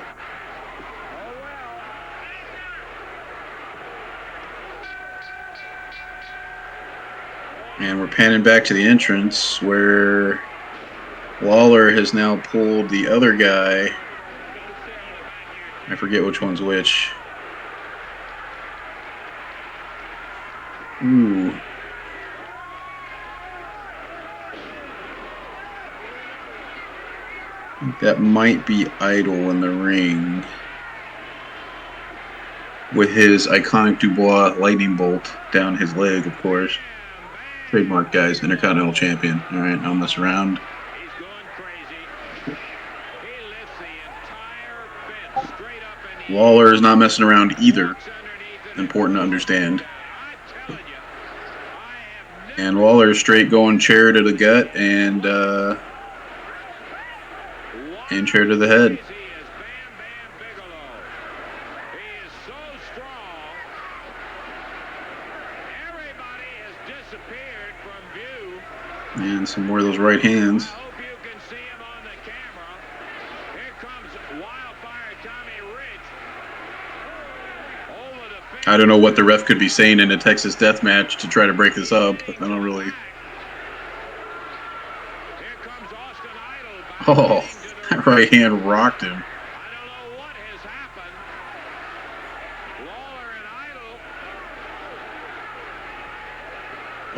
And we're panning back to the entrance where Lawler has now pulled the other guy. I forget which one's which. Ooh. That might be Idol in the ring with his iconic Dubois lightning bolt down his leg, of course. Trademark, guys. Intercontinental champion. All right, I'll mess around. He's going crazy. He lifts the entire fence straight up in the Lawler is not messing around either. walks underneath it. Important to understand. I'm telling you, I have And Lawler is straight going chair to the gut and chair to the head. He is Bam Bam Bigalow. He is so strong. Everybody has disappeared from view. And some more of those right hands. I hope you can see him on the camera. Here comes Wildfire Tommy Rich. Over the fence. I don't know what the ref could be saying in a Texas death match to try to break this up. I don't really. Here comes Austin Idol. Oh, that right hand rocked him. I don't know what has happened. Lawler and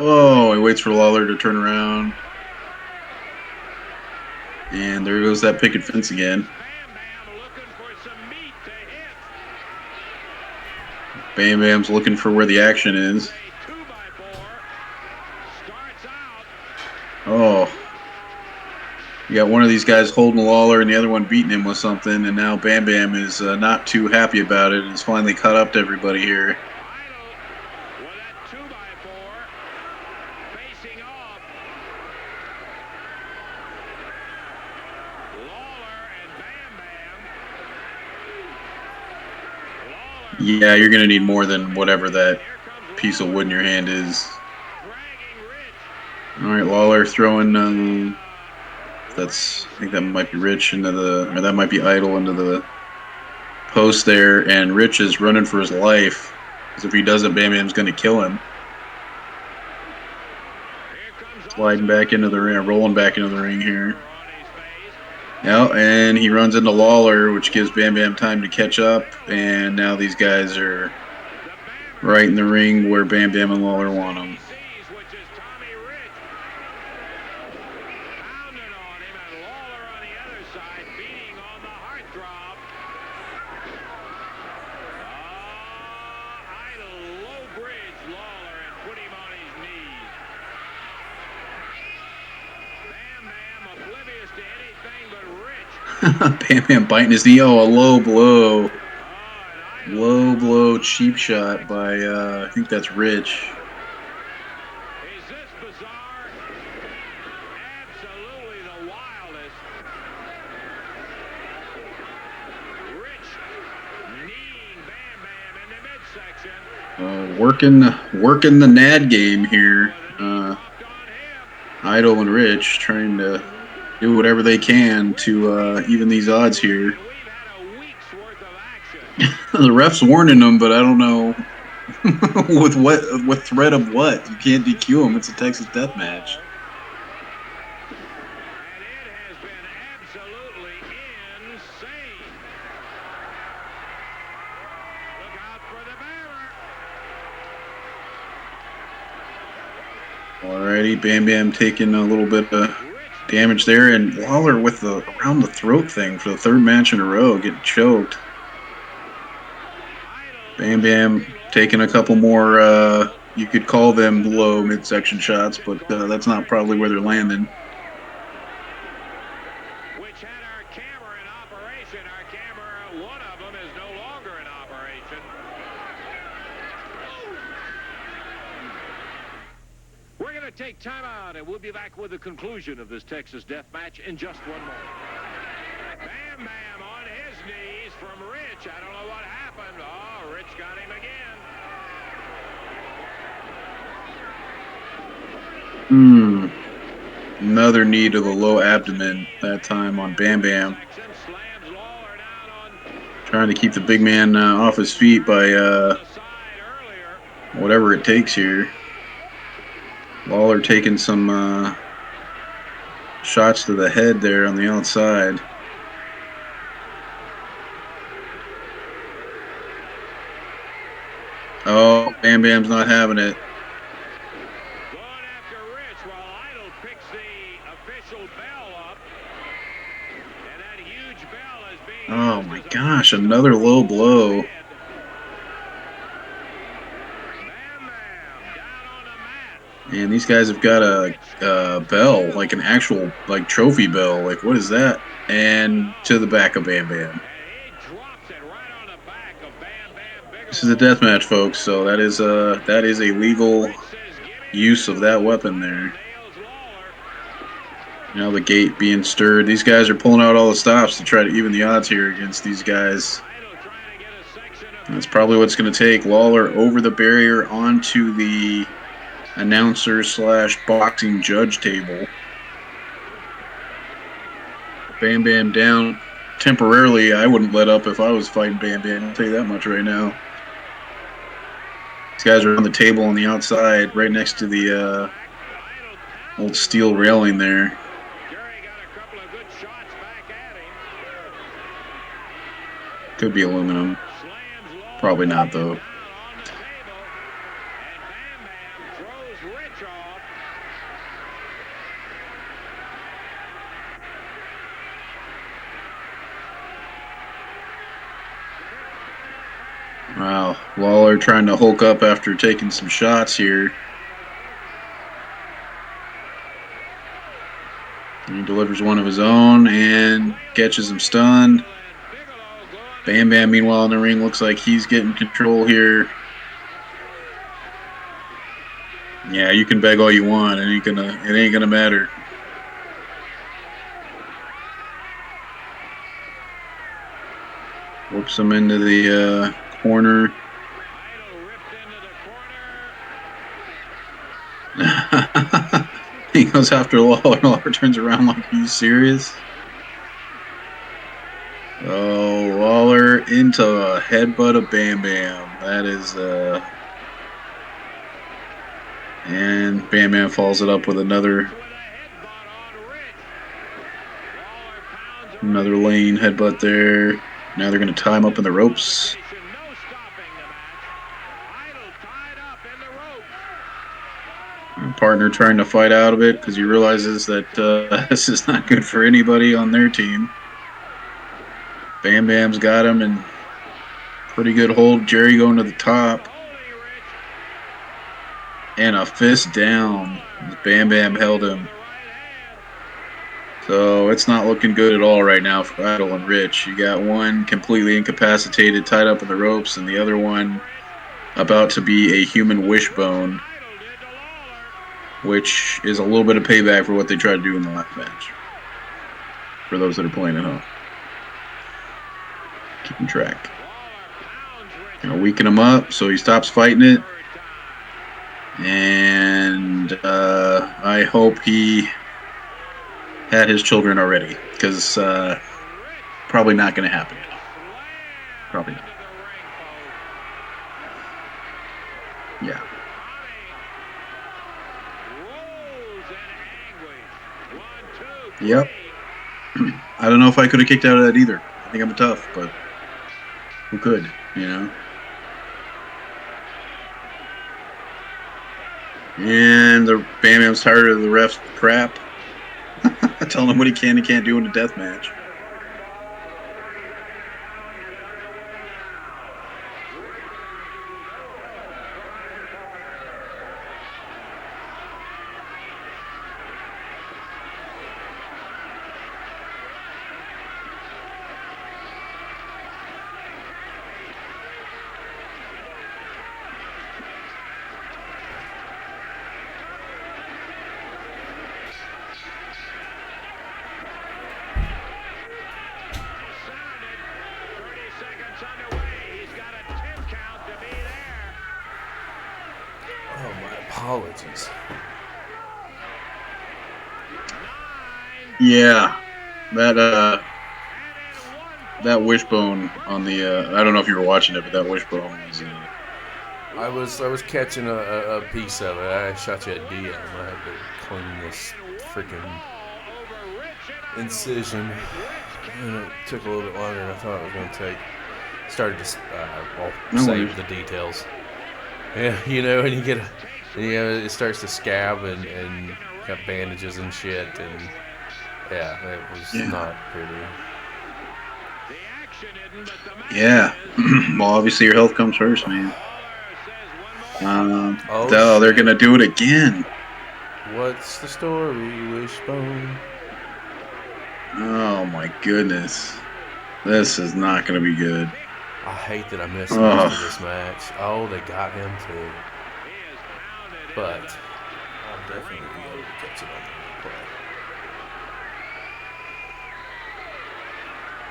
Idol. Oh, he waits for Lawler to turn around. And there goes that picket fence again. Bam Bam looking for some meat to hit. Bam Bam's looking for where the action is. A 2x4 starts out. Oh. You got one of these guys holding Lawler and the other one beating him with something, and now Bam Bam is not too happy about it and is finally caught up to everybody here. Idol with that 2x4 facing off. Lawler and Bam Bam. Lawler Yeah, you're going to need more than whatever that here comes piece of wood in your hand is. dragging Rich. All right, Lawler throwing, I think that might be Rich or that might be Idol into the post there, and Rich is running for his life. Because if he doesn't, Bam Bam's going to kill him. Here comes Sliding back into the ring, rolling back into the ring here. on his face. Yeah, and he runs into Lawler, which gives Bam Bam time to catch up, and now these guys are right in the ring where Bam Bam and Lawler want them. Sees, which is Tommy Rich. Pounding on him, and Lawler on the other side, beating on the heartthrob. Idol low bridge Lawler and put him on his knees. Bam Bam oblivious to anything but Rich. Bam Bam biting his knee. Oh, a low blow. And Idol Low blow, cheap shot by, I think that's Rich. is this bizarre? Absolutely the wildest. Rich kneeing Bam Bam in the midsection. Working the NAD game here. Hopped on him. Idol and Rich trying to do whatever they can to even these odds here. We've had a week's worth of action. The ref's warning them, but I don't know with threat of what. You can't DQ them. It's a Texas death match. And it has been absolutely insane. Look out for the hammer. Alrighty, Bam Bam taking a little bit of damage there, and Lawler with the around the throat thing for the third match in a row, getting choked. Bam Bam taking a couple more, you could call them low midsection shots, but that's not probably where they're landing. Which had our camera in operation. Our camera, one of them, is no longer in operation. We're going to take time out, and we'll be back with the conclusion of this Texas death match in just one moment. Bam Bam on his knees from Rich. I don't know what happened. Oh, Rich got him again. Another knee to the low abdomen, that time on Bam Bam. Section slams Lawler down on Trying to keep the big man off his feet by the side earlier. whatever it takes here. Lawler taking some shots to the head there on the outside. Oh, Bam Bam's not having it. Going after Rich while Idol picks the official bell up. And that huge bell is being Oh used my as a gosh, another low blow. Bam Bam down on the mat. And these guys have got a bell, like an actual like trophy bell. Like, what is that? And to the back of Bam Bam. This is a death match, folks. So that is a legal use of that weapon there. Now the gate being stirred. These guys are pulling out all the stops to try to even the odds here against these guys. That's probably what's going to take. Lawler over the barrier onto the announcer/boxing judge table. Bam Bam down temporarily. I wouldn't let up if I was fighting Bam Bam. I'll tell you that much right now. These guys are on the table on the outside, right next to the old steel railing there. Could be aluminum. Probably not, though. Wow, Lawler trying to hulk up after taking some shots here. He delivers one of his own and catches him stunned. Bam Bam, meanwhile, in the ring, looks like he's getting control here. Yeah, you can beg all you want. It ain't gonna matter. Whoops him into the corner. He goes after Lawler. Lawler turns around like, are you serious? Oh, Lawler into a headbutt of Bam Bam. That is, and Bam Bam follows it up with another lane headbutt there. Now they're going to tie him up in the ropes. Partner trying to fight out of it because he realizes that this is not good for anybody on their team. Bam Bam's got him and pretty good hold. Jerry going to the top. And a fist down. Bam Bam held him. So it's not looking good at all right now for Idol and Rich. You got one completely incapacitated, tied up in the ropes, and the other one about to be a human wishbone, which is a little bit of payback for what they tried to do in the last match. For those that are playing at home. Keeping track. Gonna weaken him up so he stops fighting it. And I hope he had his children already, because probably not going to happen. Probably not. Yeah. Yep. I don't know if I could have kicked out of that either. I think I'm tough, but who could, you know? And the Bam Bam's tired of the ref's crap. Telling him what he can and can't do in a death match. Apologies. Yeah, that wishbone on the I don't know if you were watching it, but that wishbone was. I was catching a piece of it. I shot you a DM. I had to clean this freaking incision, and it took a little bit longer than I thought it was going to take. Started to save the details. Yeah, you know, and you get it starts to scab and got bandages and shit, and yeah, it was not pretty. Yeah, well, obviously your health comes first, man. They're gonna do it again. What's the story, Wishbone? Oh my goodness. This is not going to be good. I hate that I missed most of this match. Oh, they got him too. But I'll definitely be able to catch it on the replay.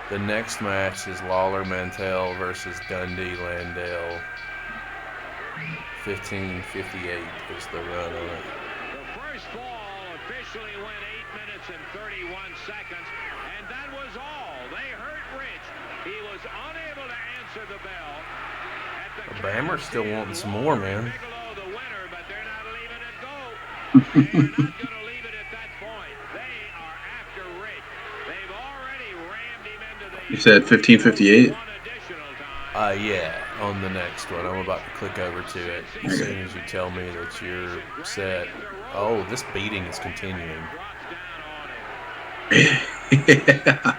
The next match is Lawler Mantell versus Dundee Landell. 15:58 is the run on it. The first fall officially went 8 minutes and 31 seconds, and that was all. They hurt Rich. He was unable to answer the bell. Bammer's still wanting some more, man. Bigalow the winner, but they're not leaving it go. They're not going to leave it at that point. They are after Rich. They've already rammed him into the... You said 15:58? Yeah, on the next one. I'm about to click over to it as soon as you tell me that you're set. Oh, this beating is continuing. Yeah.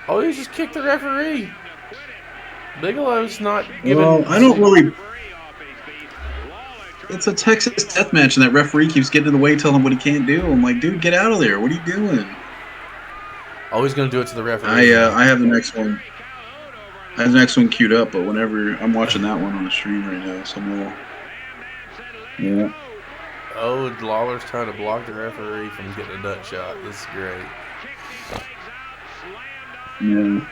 Oh, he just kicked the referee. Bigelow's not giving... Well, I don't really... It's a Texas death match, and that referee keeps getting in the way, telling him what he can't do. I'm like, dude, get out of there. What are you doing? Oh, he's going to do it to the referee. I have the next one. I have the next one queued up, but whenever I'm watching that one on the stream right now, so I'm yeah. Oh, Lawler's trying to block the referee from getting a nut shot. This is great. Yeah.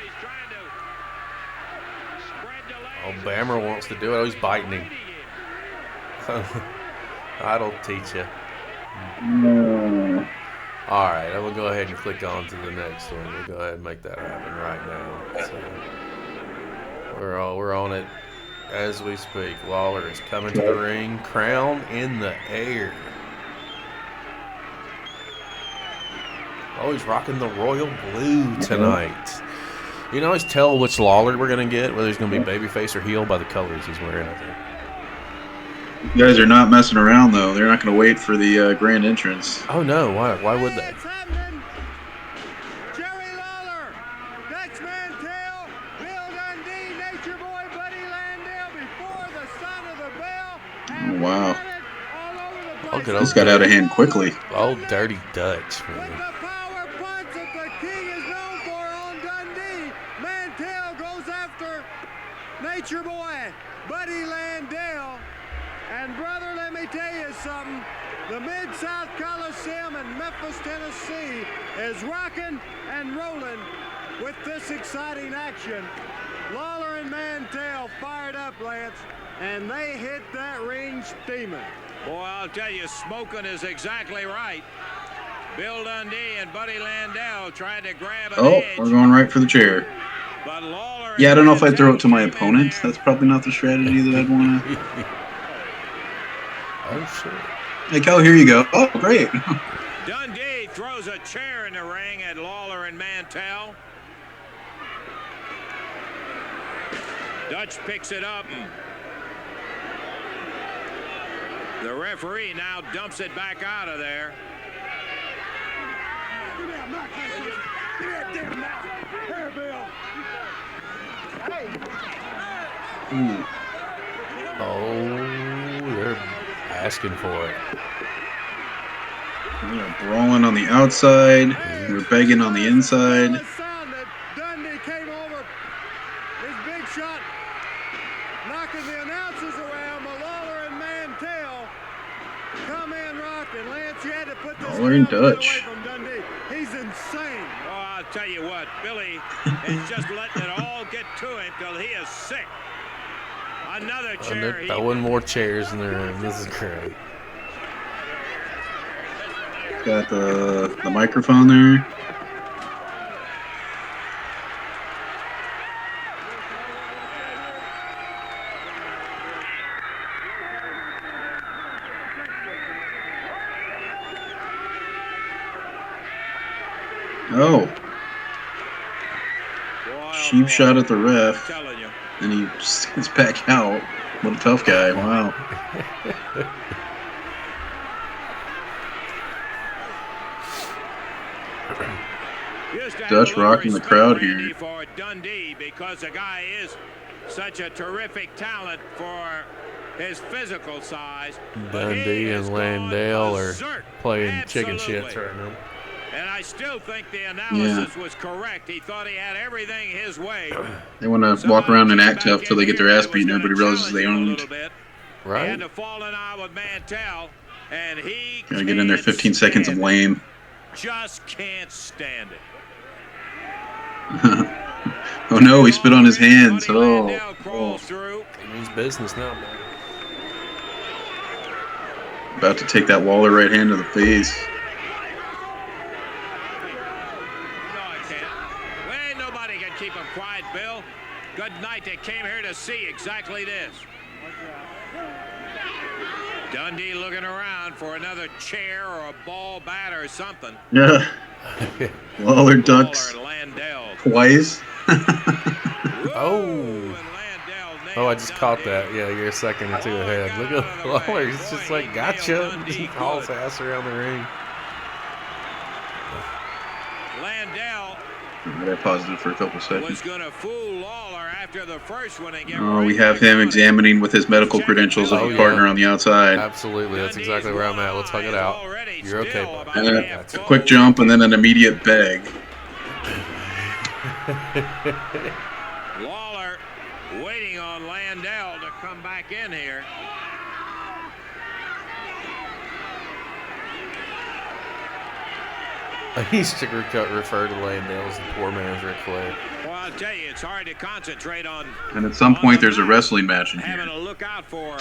Oh, Bammer wants to do it. Oh, he's biting him. I don't teach you. No. All right, I'm going to go ahead and click on to the next one. We'll go ahead and make that happen right now. So we're on it as we speak. Lawler is coming to the ring, crown in the air. Oh, he's rocking the royal blue tonight. You can always tell which Lawler we're going to get, whether he's going to be babyface or heel, by the colors he's wearing, I think. You guys are not messing around, though. They're not going to wait for the grand entrance. Oh, no. Why would they? It's happening. Jerry Lawler, Dutch Mantell, Bill Dundee, Nature Boy, Buddy Landell before the sound of the bell. Oh, wow. This got out of hand quickly. Oh, dirty Dutch, man. With the power punch that the King is known for on Dundee, Mantell goes after Nature Boy, Buddy Landell. And brother, let me tell you something. The Mid-South Coliseum in Memphis, Tennessee is rocking and rolling with this exciting action. Lawler and Mantell fired up, Lance, and they hit that ring steaming. Boy, I'll tell you, smoking is exactly right. Bill Dundee and Buddy Landell tried to grab an edge. We're going right for the chair. But Lawler, yeah, I don't know if I'd throw it to my opponent. That's probably not the strategy that I'd want to. Oh, shit. Like, oh, here you go. Oh, great. Dundee throws a chair in the ring at Lawler and Mantell. Dutch picks it up. The referee now dumps it back out of there. Give me that mic. Give me that damn mic. Here, Bill. Hey. Oh, they're asking for it. They're brawling on the outside. They're begging on the inside. The sound that Dundee came over, his big shot, knocking the announcers around. Lawler and Mantell come in rocking. Lance, you had to put this Lawler and Dutch. away from Dundee. He's insane. Oh, I'll tell you what, Billy is just letting it all get to him till he is sick. Another chair. And they're throwing more chairs in the room. This is great. Got the microphone there. Oh. Cheap shot at the ref. And he sits back out. What a tough guy. Wow. Dutch rocking the crowd here. For Dundee, because the guy is such a terrific talent for his physical size. Dundee and Landell are playing chicken shits right now. And I still think the analysis was correct. He thought he had everything his way. They want to walk around and act tough till they get their ass beaten. Everybody realizes they owned. Right. He had to fall in eye with Mantell, and he gotta get in there 15 seconds of lame. Just can't stand it. Oh no, he spit on his hands. Oh. He means business now, man. About to take that Lawler right hand to the face. Nobody can keep him quiet, Bill. Good night. They came here to see exactly this. Dundee looking around for another chair or a ball bat or something. Yeah. Lawler ducks twice. Oh, I just caught that. Yeah, you're a second or two ahead. Look at Lawler. He's just like, gotcha. He hauls ass around the ring. Landell I paused it for a couple seconds. was going to fool Lawler after the first one and get we have him examining with his medical credentials of a partner on the outside. Absolutely. That's exactly where I'm at. Let's hug it out. You're okay, bud. And then a quick jump and then an immediate beg. Lawler waiting on Landell to come back in here. I used to refer to Landell as the poor man's Ric Flair. Well, I'll tell you, it's hard to concentrate on. And at some point, there's a wrestling match in here. Having to look out for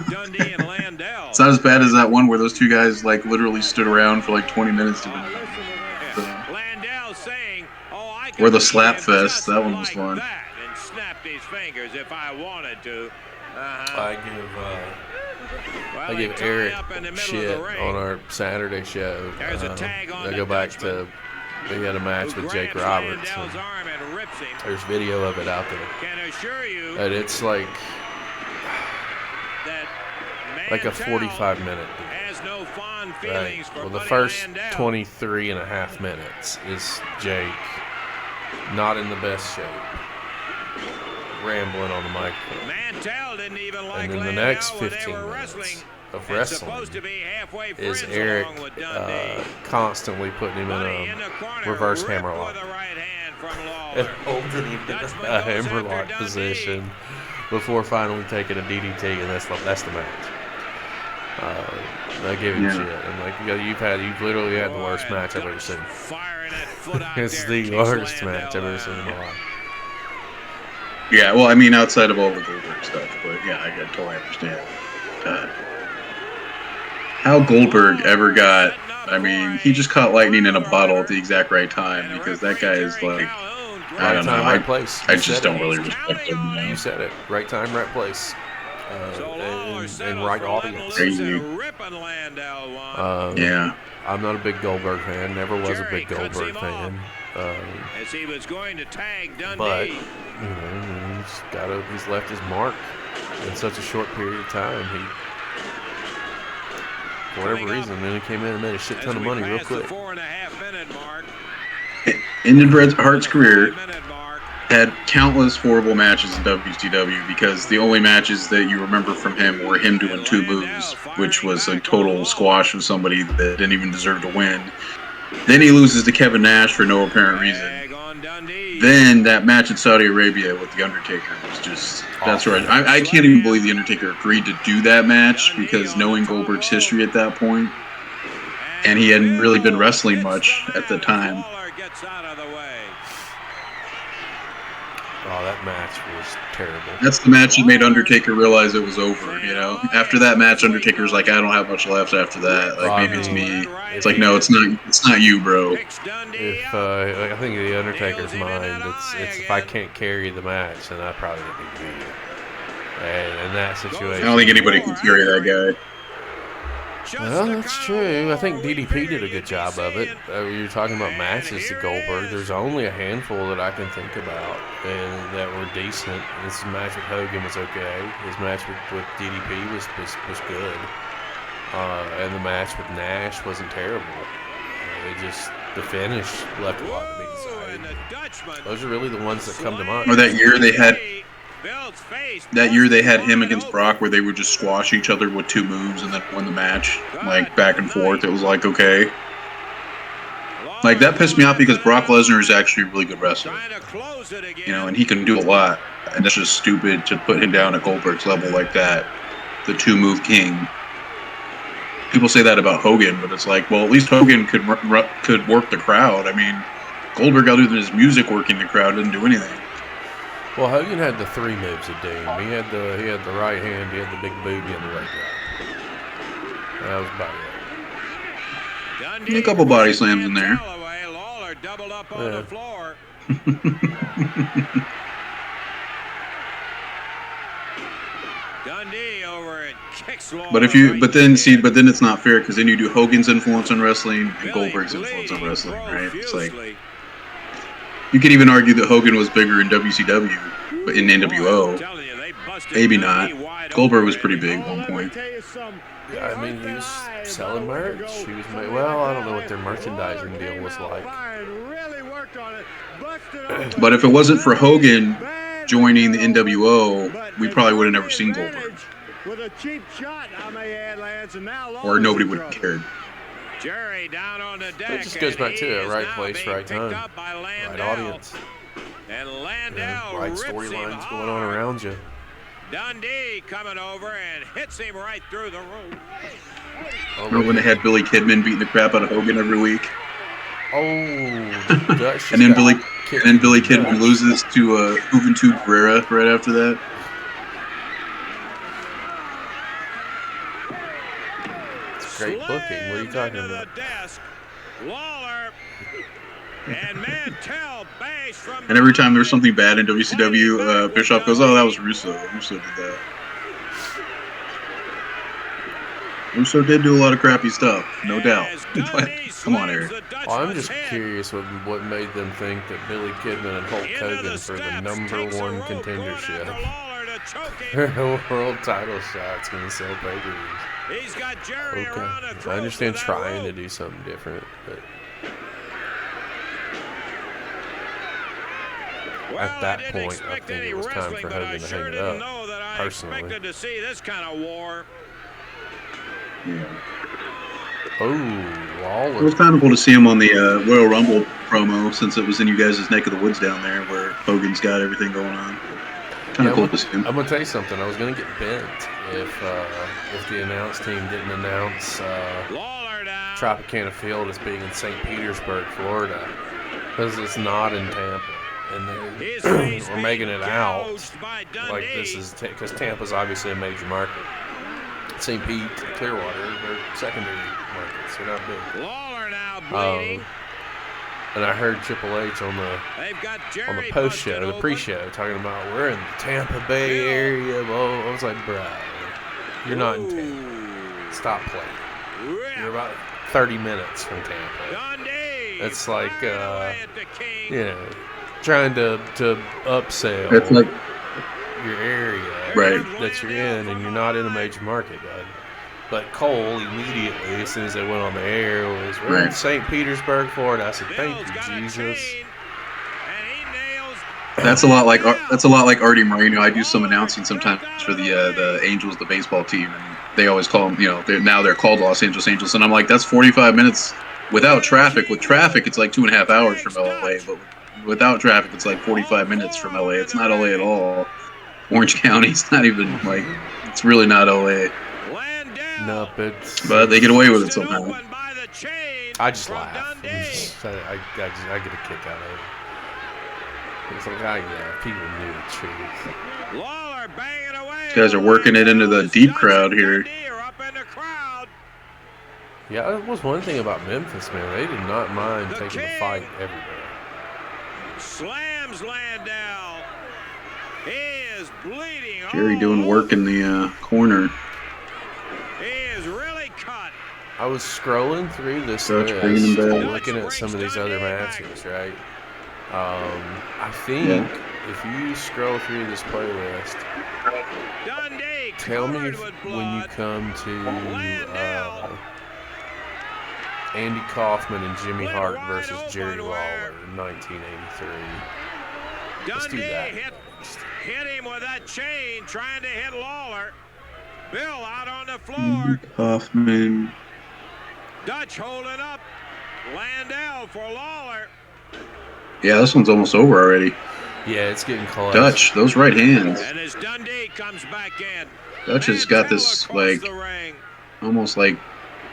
Dundee and Landell. It's not as bad as that one where those two guys like literally stood around for like 20 minutes. Landell saying, "Oh, I or the slap fest. That one was fun. That and snapped his fingers if I wanted to." I give Eric shit on our Saturday show. I go back to we had a match with Jake Roberts. There's video of it out there, and it's like a 45-minute deal. Right. Well, the first 23 and a half minutes is Jake not in the best shape, rambling on the microphone. Mantell didn't even like and then the next 15 minutes of wrestling is Eric constantly putting him in a reverse hammerlock and holding him in a hammerlock position before finally taking a DDT, and that's the match. I gave him shit. I'm like, you've literally had the worst match I've ever seen. It's the worst match I've ever seen in my life. Yeah, well, I mean, outside of all the Goldberg stuff, but yeah, I totally understand. How Goldberg ever got, I mean, he just caught lightning in a bottle at the exact right time, because that guy is like, I don't know, right place. I just don't really respect him. You know? You said it. Right time, right place. And right audience. Crazy. Yeah. I'm not a big Goldberg fan. Never was a big Goldberg fan. As he was going to tag Dundee. But he's left his mark in such a short period of time. For whatever reason, then he came in and made a shit ton of money real quick. 4.5-minute mark. Ended Bret Hart's career. Had countless horrible matches in WCW, because the only matches that you remember from him were him doing two moves, which was a total squash of somebody that didn't even deserve to win. Then he loses to Kevin Nash for no apparent reason. Then that match in Saudi Arabia with The Undertaker was just, that's right. I can't even believe The Undertaker agreed to do that match, because knowing Goldberg's history at that point, and he hadn't really been wrestling much at the time. Oh, that match was terrible. That's the match that made Undertaker realize it was over, you know? After that match, Undertaker's like, I don't have much left after that. Like, maybe it's me. It's like, no, it's not you, bro. If I think in the Undertaker's mind, it's if I can't carry the match, then I probably don't need to be here. And in that situation, I don't think anybody can carry that guy. Well, that's true. I think DDP did a good job of it. You're talking about matches to Goldberg. There's only a handful that I can think about and that were decent. His match with Hogan was okay. His match with DDP was good. And the match with Nash wasn't terrible. The finish left a lot to be desired. Those are really the ones that come to mind. Or that year they had that year they had him against Brock where they would just squash each other with 2 moves and then win the match, like back and forth. It was like, okay. Like, that pissed me off because Brock Lesnar is actually a really good wrestler. You know, and he can do a lot. And it's just stupid to put him down at Goldberg's level like that. The 2-move king. People say that about Hogan, but it's like, well, at least Hogan could work the crowd. I mean, Goldberg, other than his music working the crowd, didn't do anything. Well, Hogan had the 3 moves of doom. He had the right hand, he had the big booty, and the leg drop. That was about it. A couple body slams in there. Doubled up on the floor. Dundee over and kicks Lawler. But then it's not fair because then you do Hogan's influence on wrestling and Goldberg's influence on wrestling, right? It's like you could even argue that Hogan was bigger in WCW, but in NWO, maybe not. Goldberg was pretty big at one point. Yeah, I mean, he was selling merch. He was well, I don't know what their merchandising deal was like. But if it wasn't for Hogan joining the NWO, we probably would have never seen Goldberg. Or nobody would have cared. Jerry down on the deck. It just goes back to it. Right place, right time. Right audience. And Landell right storylines going on around you. Dundee coming over and hits him right through the roof. Remember when they had Billy Kidman beating the crap out of Hogan every week? Oh, and then Billy Kidman loses to Juventud Guerrera right after that. It's great booking. What are you talking about? Lawler and Mantell bashed from. And every time there's something bad in WCW, Bischoff goes, "Oh, that was Russo. Russo did that." Russo did do a lot of crappy stuff, no doubt. But come on, Eric. Well, I'm just curious what made them think that Billy Kidman and Hulk Hogan for the #1 contendership, world title shots going to sell pay-per-views. Okay, I understand trying to do something different, but at that point, I think it was time for Hogan to hang it up. Personally. To see this kind of war. Yeah. Oh, Lawler. It was kind of cool to see him on the Royal Rumble promo since it was in you guys' neck of the woods down there where Hogan's got everything going on. Kind of cool to see him. I'm going to tell you something. I was going to get bent if the announce team didn't announce Tropicana Field as being in St. Petersburg, Florida, because it's not in Tampa. And we're making it out like this is because Tampa's obviously a major market. St. Pete, Clearwater, they're secondary markets. They're not big. Lawler now bleeding. And I heard Triple H on the post show, the pre-show, talking about we're in the Tampa Bay area. Well, I was like, bro, you're not in Tampa. Stop playing. You're about 30 minutes from Tampa. It's like, trying to upsell. It's like your area that you're in, and you're not in a major market, bud. But Cole immediately, as soon as they went on the air, was we're in St. Petersburg, Florida. I said, "Thank you, Jesus." That's a lot like Artie Moreno. I do some announcing sometimes for the Angels, the baseball team, and they always call them. Now they're called Los Angeles Angels, and I'm like, that's 45 minutes without traffic. With traffic, it's like 2.5 hours from LA, but without traffic, it's like 45 minutes from LA. It's not LA at all. Orange County, it's not even like, it's really not LA. No, but they get away with it somehow. I just laugh. I get a kick out of it. It's like, people knew the truth. These guys are working it into the deep crowd here. Yeah, that was one thing about Memphis, man. They did not mind taking the fight everywhere. Slams Landell. He is bleeding. Jerry doing work in the corner. He is really cut. I was scrolling through this list, looking at some of these other matches, right? I think if you scroll through this playlist, tell me when you come to Andy Kauffman and Jimmy Hart versus Jerry Lawler in 1983. Let's do that. hit him with that chain, trying to hit Lawler. Bill out on the floor. Kauffman. Dutch holding up Landell for Lawler. Yeah, this one's almost over already. Yeah, it's getting close. Dutch, those right hands. And as Dundee comes back in, Dutch has got this, like, almost like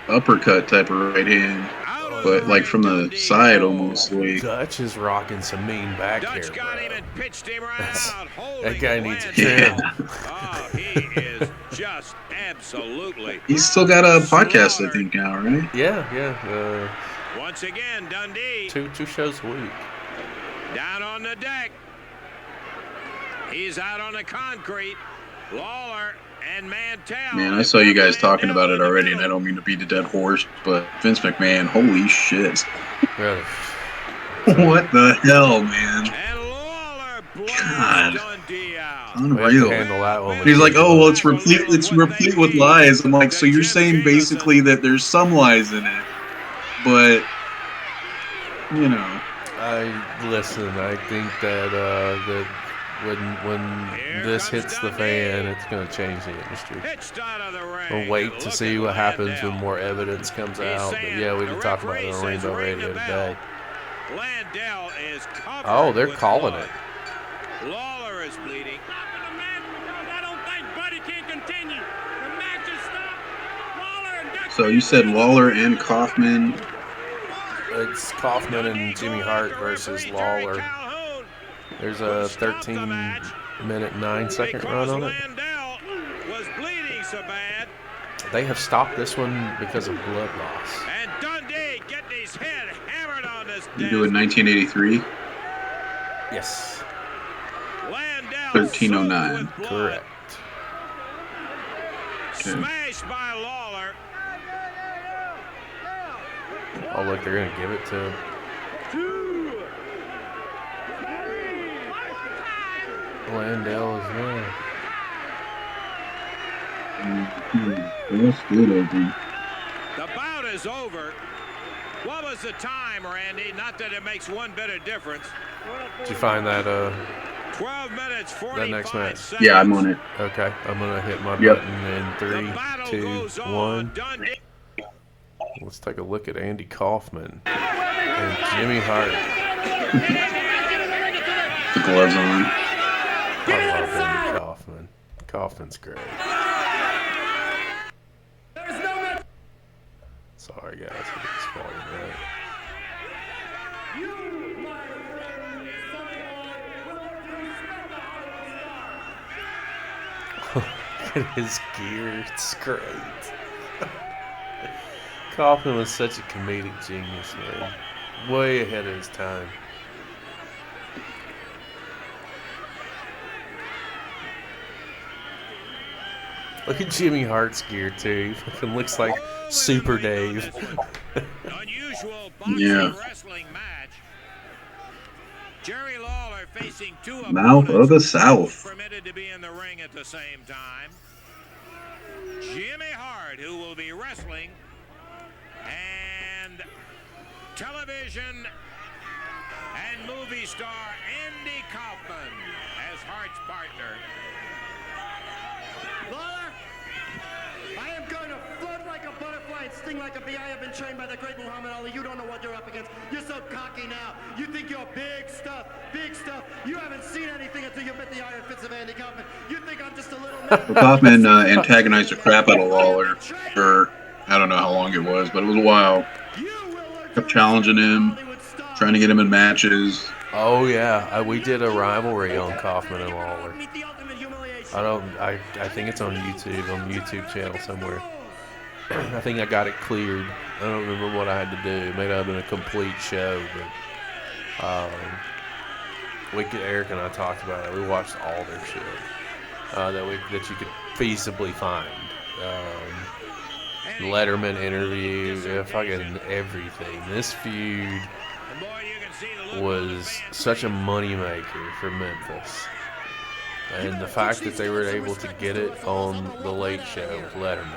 uppercut type of right hand. But, like, from the side almost. Like, Dutch is rocking some mean back here, Dutch got him and pitched him right out. That guy needs a trim. Oh, he is just absolutely. He's still got a podcast, I think, now, right? Yeah. Once again, Dundee. Two shows a week. Down on the deck. He's out on the concrete. Lawler and Mantell. Man, I saw you guys talking about it already, and I don't mean to beat a dead horse, but Vince McMahon, holy shit. Really? What the hell, man? And Lawler God. Dundee out. Unreal. Handle that one. He's like, oh, well, it's replete with lies. I'm like, so you're saying basically that there's some lies in it, but, you know. Listen, I think that when this hits the fan, it's going to change the industry. We'll wait to see what happens when more evidence comes out. But yeah, we did talk about it on Rainbow Radio today. Landell is Oh, they're calling it. Lawler is bleeding. I don't think Buddy can continue. The match is stopped. Lawler and Dutch. So you said Lawler and Kauffman. It's Kauffman and Jimmy Hart versus Lawler. There's a 13-minute, 9-second run on it. Landell was bleeding so bad. They have stopped this one because of blood loss. And Dundee getting his head hammered on this. You doing 1983? Yes. Landell 1309. Correct. Smashed by Lawler. Oh, look, they're going to give it to him. Landell as well. That's good, open. The bout is over. What was the time, Randy? Not that it makes one bit of difference. Did you find that 12 minutes, 45 that next match? seconds. Yeah, I'm on it. Okay, I'm going to hit my Yep. button in The 3, battle 2, goes 1. on. Dundee. Let's take a look at Andy Kauffman and Jimmy Hart. The gloves on. I love Andy Kauffman. Kaufman's great. Sorry, guys, I get this volume right. Look at his gear. It's great. Kauffman was such a comedic genius, man. Way ahead of his time. Look at Jimmy Hart's gear, too. He fucking looks like Super Dave. Unusual boxing Yeah. wrestling match. Jerry Lawler facing two Mouth of the opponents, South. permitted to be in the ring at the same time. Jimmy Hart, who will be wrestling, and television and movie star Andy Kauffman as Hart's partner. Lawler, I am going to float like a butterfly and sting like a bee. I have been trained by the great Muhammad Ali. You don't know what you're up against. You're so cocky now. You think you're big stuff, big stuff. You haven't seen anything until you met the iron fist of Andy Kauffman. You think I'm just a little man. Well, Kauffman antagonized the crap out of Lawler for, I don't know how long it was, but it was a while. Kept challenging him, trying to get him in matches. Oh, yeah. We did a rivalry on Kauffman and Lawler. I think it's on YouTube, on the YouTube channel somewhere. I think I got it cleared. I don't remember what I had to do. It may not have been a complete show, but Eric and I talked about it. We watched all their shit that you could feasibly find. Letterman interview, fucking everything. This feud was such a moneymaker for Memphis. And the fact that they were able to get it on the Late Show with Letterman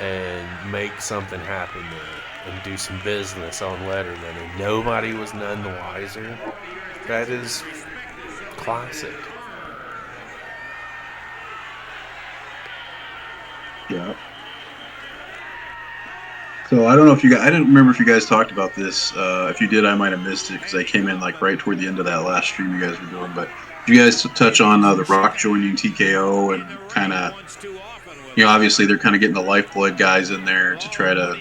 and make something happen there and do some business on Letterman and nobody was none the wiser, that is classic. Yeah. So I don't know if you guys, I didn't remember if you guys talked about this. If you did, I might have missed it because I came in like right toward the end of that last stream you guys were doing. But did you guys touch on The Rock joining TKO and kind of, obviously they're kind of getting the lifeblood guys in there to try to,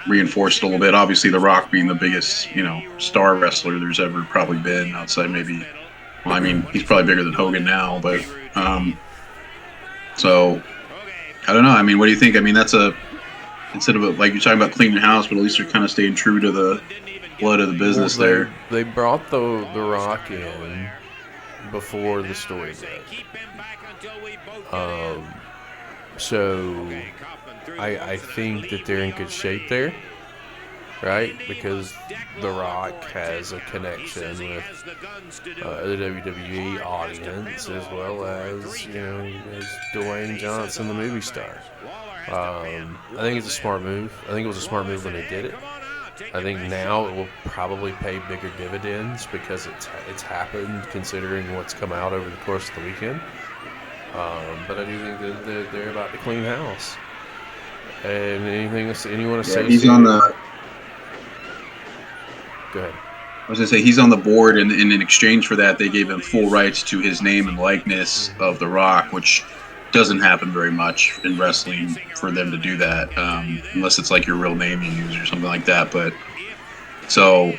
reinforce it a little bit. Obviously, The Rock being the biggest, star wrestler there's ever probably been outside maybe. Well, I mean, he's probably bigger than Hogan now, but so I don't know. I mean, what do you think? I mean, that's instead of like you're talking about cleaning the house, but at least they're kind of staying true to the blood of the business there. They brought the Rock in before the story did. So I think that they're in good shape there, right? Because The Rock has a connection with the WWE audience as well as, as Dwayne Johnson, the movie star. I think it's a smart move. I think it was a smart move when they did it. I think now it will probably pay bigger dividends because it's happened considering what's come out over the course of the weekend. But I do think that they're about to clean house. And anything anyone associated? He's on the. Go ahead. I was going to say he's on the board, and in exchange for that, they gave him full rights to his name and likeness of The Rock, which doesn't happen very much in wrestling for them to do that, unless it's like your real name you use or something like that. But so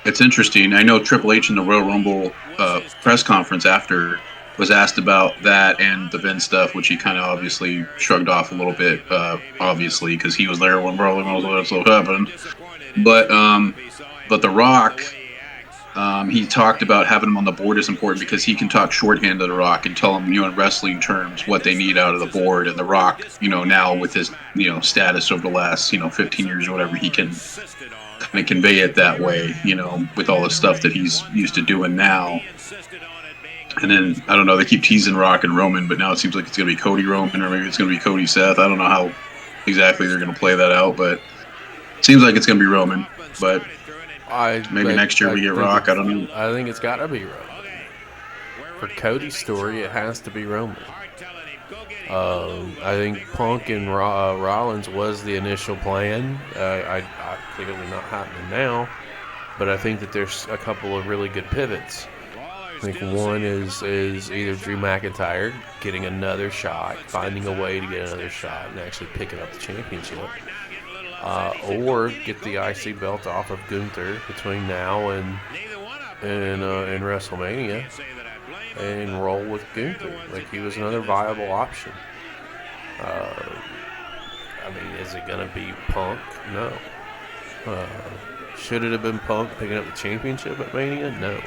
it's interesting. I know Triple H in the Royal Rumble press conference after was asked about that and the Vince stuff, which he kind of obviously shrugged off a little bit, obviously, because he was there when Broly was happened. But The Rock, he talked about having him on the board is important because he can talk shorthand to The Rock and tell him, in wrestling terms, what they need out of the board. And The Rock, now with his, status over the last, 15 years or whatever, he can kind of convey it that way, with all the stuff that he's used to doing now. And then, I don't know, they keep teasing Rock and Roman, but now it seems like it's going to be Cody Roman or maybe it's going to be Cody Seth. I don't know how exactly they're going to play that out, but it seems like it's going to be Roman. But maybe next year we get Rock. I don't know. I think it's got to be Roman. For Cody's story, it has to be Roman. I think Punk and Rollins was the initial plan. I clearly not happening now, but I think that there's a couple of really good pivots. I think one is either Drew McIntyre getting another shot, finding a way to get another shot, and actually picking up the championship. Or get the IC belt off of Gunther between now and WrestleMania and roll with Gunther. Like, he was another viable option. I mean, is it going to be Punk? No. Should it have been Punk picking up the championship at Mania? No.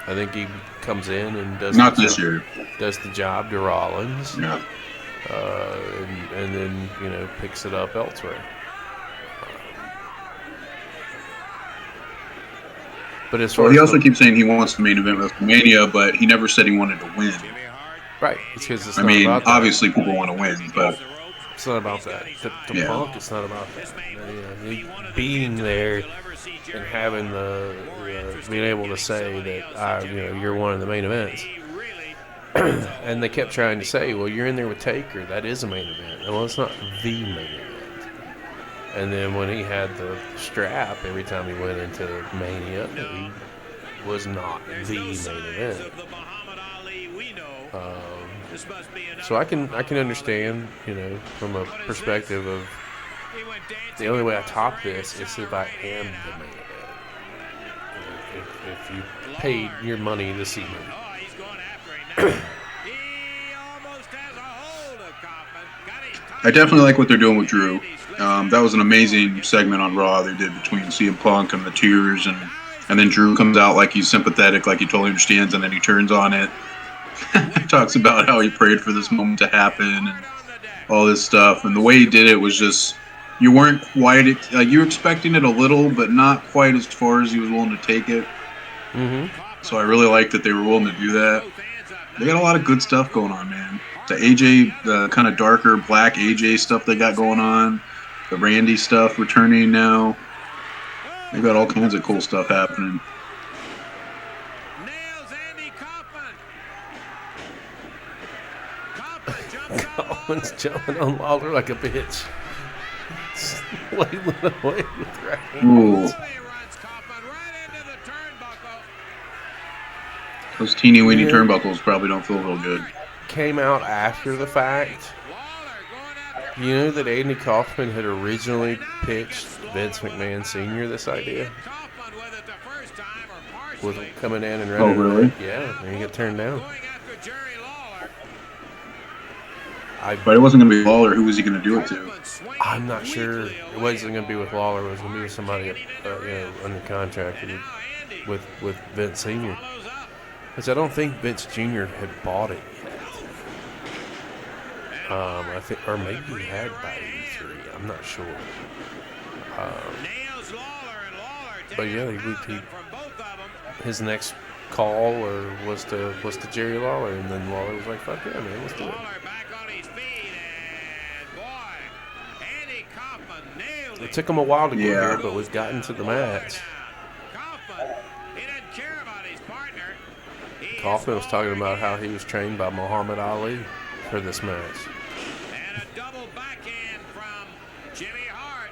I think he comes in and does the job to Rollins. Yeah. And then, picks it up elsewhere. But as far he also keeps saying he wants the main event with WrestleMania, but he never said he wanted to win. Right. It's because it's not about that. Obviously people want to win, but it's not about that. The Punk, it's not about that. Being there and having being able to say that you're one of the main events. And they kept trying to say, well, you're in there with Taker. That is a main event. Well, it's not the main event. And then when he had the strap, every time he went into Mania, he was not the main event. So I can understand, from a perspective of the only way I top this is if I am the main event. If you paid your money to see me. I definitely like what they're doing with Drew. That was an amazing segment on Raw they did between CM Punk and the tears, and then Drew comes out like he's sympathetic, like he totally understands, and then he turns on it. He talks about how he prayed for this moment to happen and all this stuff. And the way he did it was just, you weren't quite, like, you were expecting it a little, but not quite as far as he was willing to take it. Mm-hmm. So I really like that they were willing to do that. They got a lot of good stuff going on, man. The AJ, the kind of darker black AJ stuff they got going on. The Randy stuff returning now. They got all kinds of cool stuff happening. Kaufman's jumping on Lawler like a bitch. Wailing away with right Ooh. Those teeny weeny turnbuckles probably don't feel real good. Came out after the fact. You know that Andy Kaufman had originally pitched Vince McMahon Sr. this idea? With coming in and running. Oh, really? Yeah, and he got turned down. But it wasn't going to be Lawler. Who was he going to do it to? I'm not sure. It wasn't going to be with Lawler. It was going to be with somebody under contract with Vince Sr. Which I don't think Vince Jr. had bought it yet. I think, or maybe he had by '83. I'm not sure. But yeah, his next call was to Jerry Lawler, and then Lawler was like, "Fuck yeah, man, let's do it." It took him a while to get here, but we've gotten to the match. Kauffman was talking about how he was trained by Muhammad Ali for this match. And a double backhand from Jimmy Hart.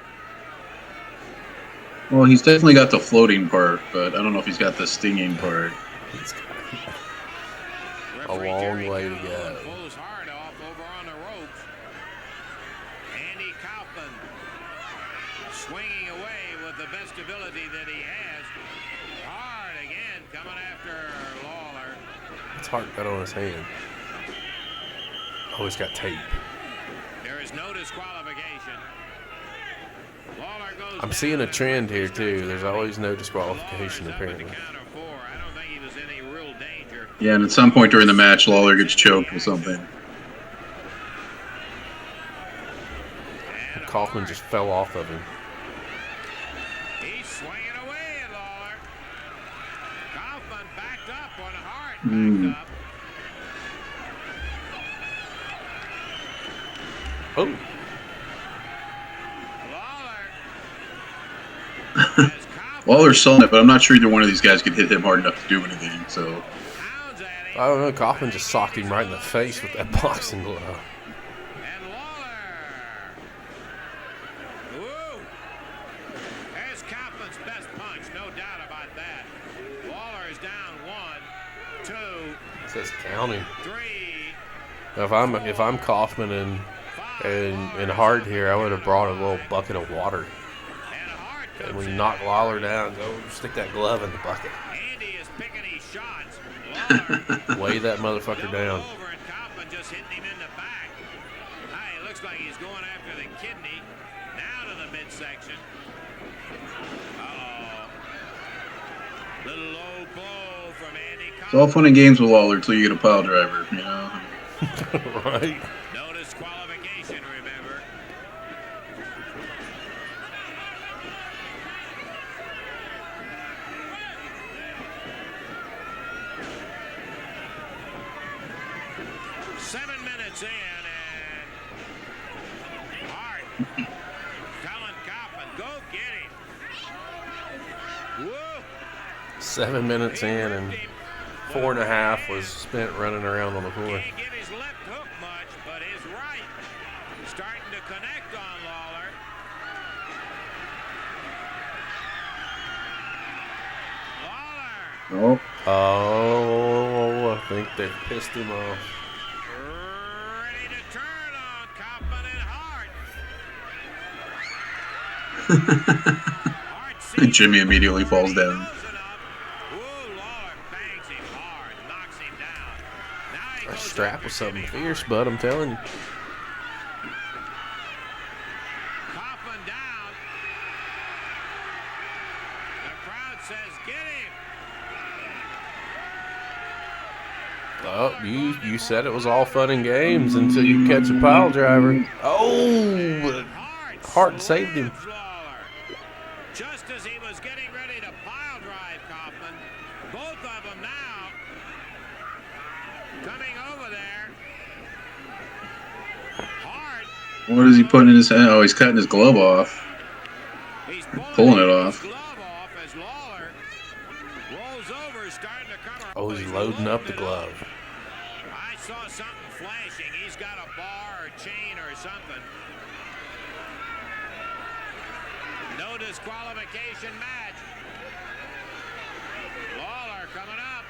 Well, he's definitely got the floating part, but I don't know if he's got the stinging part. He's got a long way to go. Pulls Hart off over on the ropes. Andy Kaufman swinging away with the best ability that he has. Hart again coming after Lawler. What's Hart got on his hand? Oh, he's got tape. There is no disqualification. Lawler goes I'm seeing a trend here, too. There's always no disqualification, apparently. I don't think he was in any real danger. Yeah, and at some point during the match, Lawler gets choked with something. Kauffman just fell off of him. He's swinging away at Lawler. Kauffman backed up on Hart. Backed up. Oh. Lawler's selling it, but I'm not sure either one of these guys could hit him hard enough to do anything. So I don't know. Kauffman just socked him right in the face with that boxing glove. And Lawler. Woo. There's Kaufman's best punch, no doubt about that. Lawler is down 1, 2, It says counting. 3. If I'm Kauffman and Hart here, I would have brought a little bucket of water. And we knock Lawler down, go stick that glove in the bucket. Andy is picking his shots. Lawler Weigh that motherfucker down. over and Kaufman just hitting him in the back. Hey, it looks like he's going after the kidney. Now to the midsection. Uh-oh. Little low blow from Andy it's Kaufman. all fun and games with Lawler until you get a pile driver, you know. Right? No disqualification, remember. Seven minutes in, and Hart telling Kaufman, go get him. Whoa. 7 minutes in, and 4.5 was spent running around on the floor. Can't get his left hook much, but his right starting to connect on Lawler. Lawler. Oh, Oh, I think they pissed him off. Ready to turn on Kauffman and Hart. Hart sees Jimmy immediately falls down. close enough. Ooh, Lawler bangs him hard, knocks him down. Now he That goes strap after was something Jimmy fierce, Hart. bud, I'm telling you. Kauffman down. The crowd says, get him. Oh, you said it was all fun and games until you catch a pile driver. Oh, but Hart saved him. Lawler. Just as he was getting ready to pile drive Kauffman, both of them now coming over there. Hart. what is he putting in his hand? Oh, he's cutting his glove off. He's Pulling it his off. glove off as Lawler rolls over, starting to cover. Oh, he's loading up the glove. I saw something flashing. He's got a bar or chain or something. No disqualification match. Lawler coming up.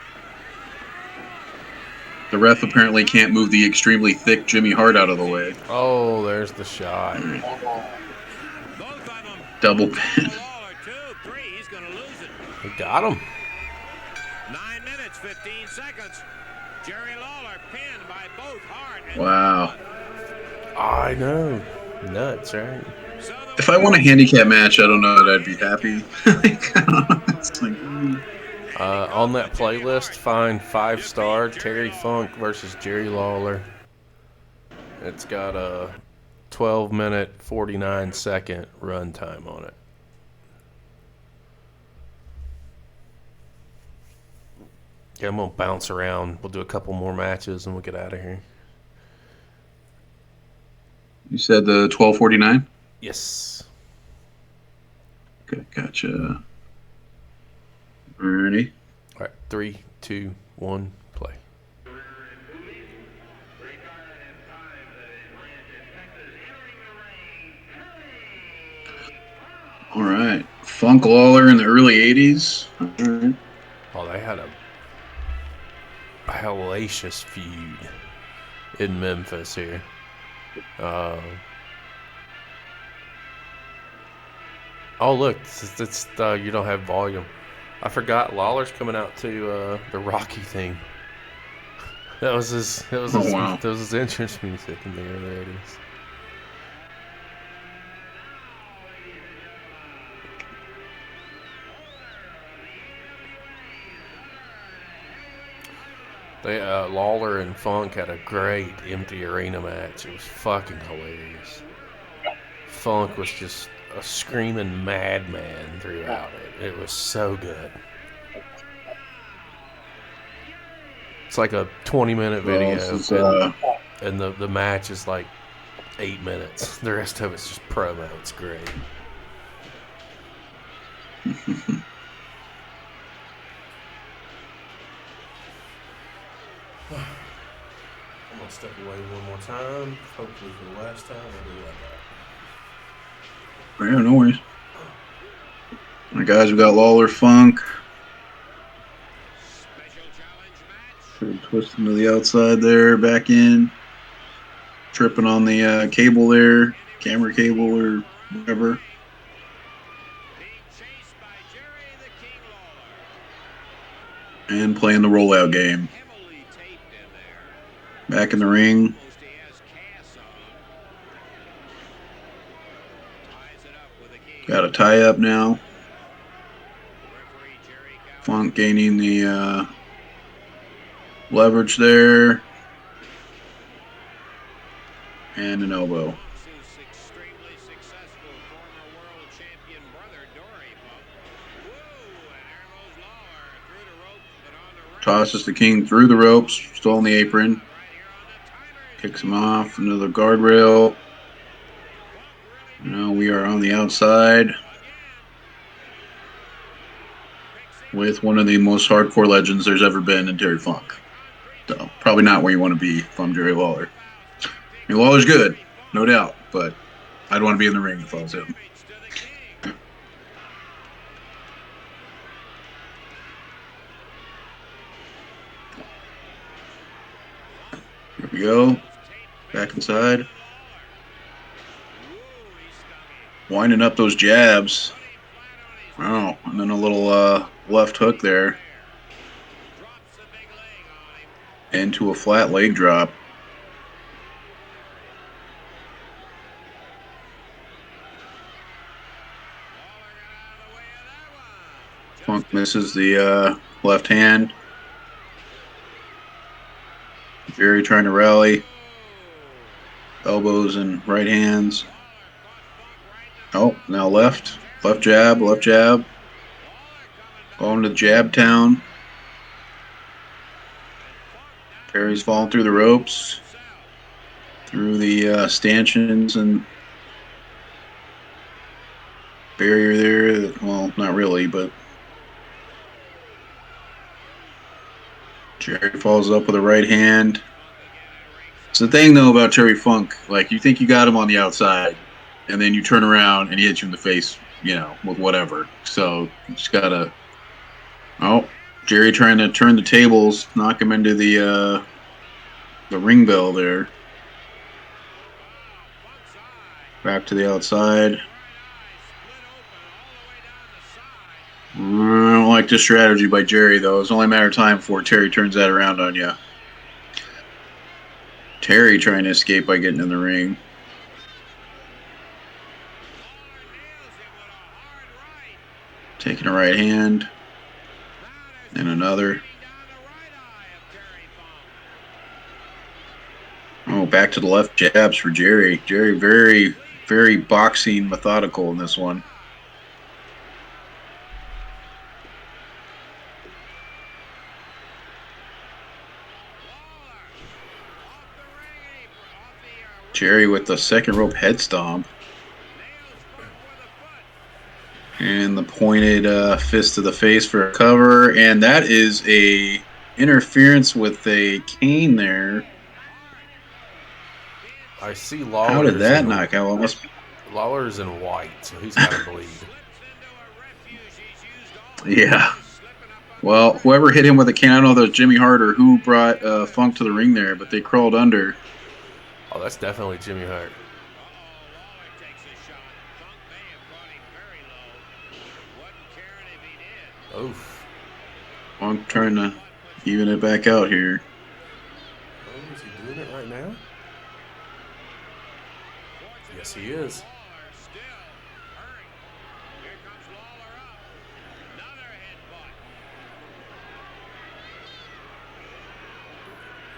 The ref apparently can't move the extremely thick Jimmy Hart out of the way. Oh, there's the shot. Both of them. Double pin. Lawler, 2, 3. He's going to lose it. He got him. 9 minutes, 15 seconds. Jerry Lawler pinned by both Hart and Wow. I know. Nuts, right? So the If I won a handicap match, I don't know that I'd be happy. It's like, On that playlist, find 5-star Terry Funk versus Jerry Lawler. It's got a 12-minute, 49-second run time on it. Yeah, I'm going to bounce around. We'll do a couple more matches and we'll get out of here. you said the 12:49? Yes. Okay, gotcha. Alrighty. All right, 3, 2, 1, play. All right. Funk Lawler in the early 80s. All right. Oh, they had a hellacious feud in Memphis here. Oh, look, it's you don't have volume. I forgot Lawler's coming out to the Rocky theme. That was his. That was his. wow. That was his entrance music in the early '80s. Lawler and Funk had a great empty arena match. It was fucking hilarious. Funk was just a screaming madman throughout it. It was so good. It's like a 20-minute video, and the match is like 8 minutes. The rest of it's just promo. It's great. I'm gonna step away one more time. Hopefully for the last time, I'll do that. Yeah, no worries. All right, guys, we got Lawler, Funk. Twisting to the outside there, back in. Tripping on the cable there, camera cable or whatever. being chased by Jerry the King Lawler. And playing the rollout game. Heavily taped in there. Back in the ring. Almost he has Cass on. Ties it up with a key. Got a tie up now. Referee Jerry Kauffman. Funk gaining the leverage there. And an elbow. His extremely successful former world champion brother, Dory Funk. Woo! And there goes Lawler through the ropes, but on the right. Tosses the King through the ropes. Still on the apron. Right here on the timer. Kicks him off. Another guardrail. Now we are on the outside with one of the most hardcore legends there's ever been in Terry Funk. So probably not where you want to be if I'm Jerry Lawler. I mean, Lawler's good, no doubt, but I'd want to be in the ring if I was him. Here we go. Back inside. Winding up those jabs. Oh, and then a little left hook there. Drops the big leg on him. Into a flat leg drop. Lawler got out of the way of that one. Funk misses the left hand. Jerry trying to rally. Elbows and right hands. Oh, now left. Left jab, left jab. Going to jab town. Jerry's falling through the ropes. Through the stanchions and barrier there. Well, not really, but Jerry falls up with a right hand. the thing, though, about Terry Funk. Like, you think you got him on the outside, and then you turn around and he hits you in the face, with whatever. So you just gotta. Oh, Jerry trying to turn the tables, knock him into the ring bell there. Back to the outside. I don't like this strategy by Jerry, though. It's only a matter of time before Terry turns that around on you. Terry trying to escape by getting in the ring. Taking a right hand. And another. Oh, back to the left jabs for Jerry. Jerry very, very boxing methodical in this one. Jerry with the second rope head stomp. And the pointed fist to the face for a cover. And that is a interference with a cane there. I see Lawler. How did that knock out? Lawler's in white, so he's got to bleed. Yeah. Well, whoever hit him with a cane, I don't know if it was Jimmy Hart or who brought Funk to the ring there, but they crawled under. Oh, that's definitely Jimmy Hart. Oof. Funk trying to even it back out here. Oh, is he doing it right now? Yes, he is.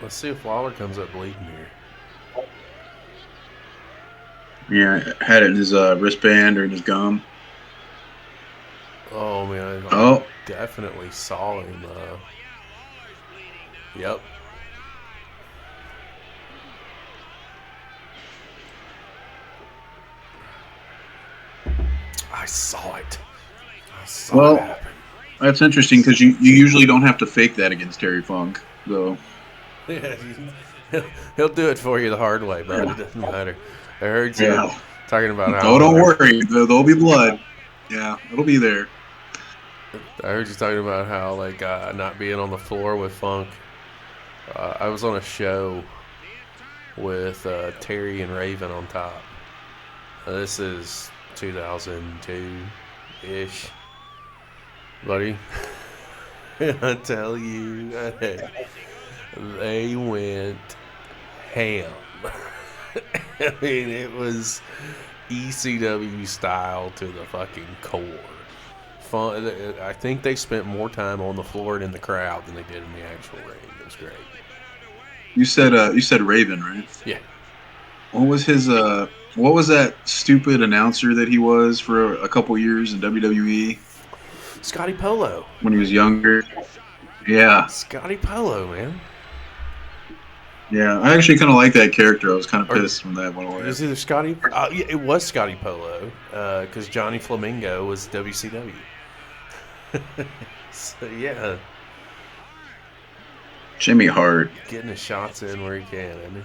Let's see if Lawler comes up bleeding here. Yeah, had it in his wristband or in his gum. Oh, man. I definitely saw him. Yep. I saw it. It happen. That's interesting because you usually don't have to fake that against Terry Funk, though. Yeah, he'll do it for you the hard way, but it doesn't matter. I heard you talking about how. Oh, don't worry. There'll be blood. Yeah, it'll be there. I heard you talking about how, like, not being on the floor with Funk. I was on a show with Terry and Raven on top. This is 2002-ish. Buddy, I tell you, they went ham. I mean, it was ECW style to the fucking core. Fun. I think they spent more time on the floor and in the crowd than they did in the actual ring. It was great. You said Raven, right? Yeah. What was his what was that stupid announcer that he was for a couple years in WWE? Scotty Polo. When he was younger. Yeah. Scotty Polo, man. Yeah, I actually kind of like that character. I was kind of pissed when that went away. It was either Scotty. Yeah, it was Scotty Polo because Johnny Flamingo was WCW. So yeah. Jimmy Hart. Getting his shots in where he can, isn't he?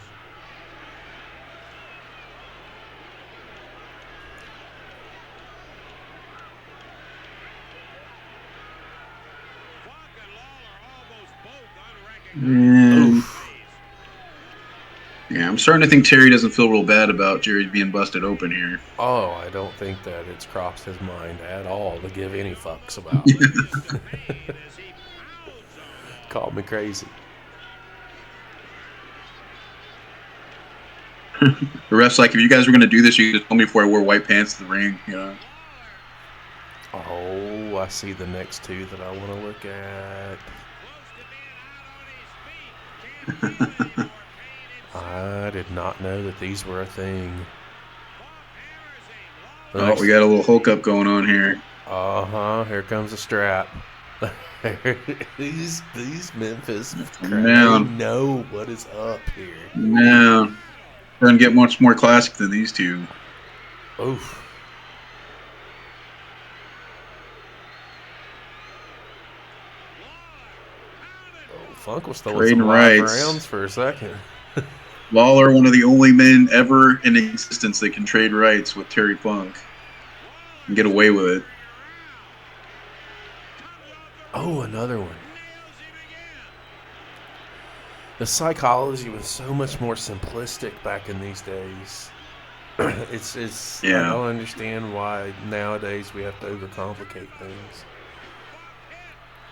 Yeah, I'm starting to think Terry doesn't feel real bad about Jerry being busted open here. Oh, I don't think that it's crossed his mind at all to give any fucks about it. Call me crazy. The ref's like, if you guys were going to do this, you could have told me before I wore white pants to the ring, you know. Oh, I see the next two that I want to look at. I did not know that these were a thing. Oh, we got a little hookup going on here. Uh-huh. Here comes the strap. these Memphis know what is up here. No. We're going to get much more classic than these two. Oof. Oh, Funk was throwing some live rounds for a second. Lawler, one of the only men ever in existence that can trade rights with Terry Funk and get away with it. Oh, another one. The psychology was so much more simplistic back in these days. It's I don't understand why nowadays we have to overcomplicate things.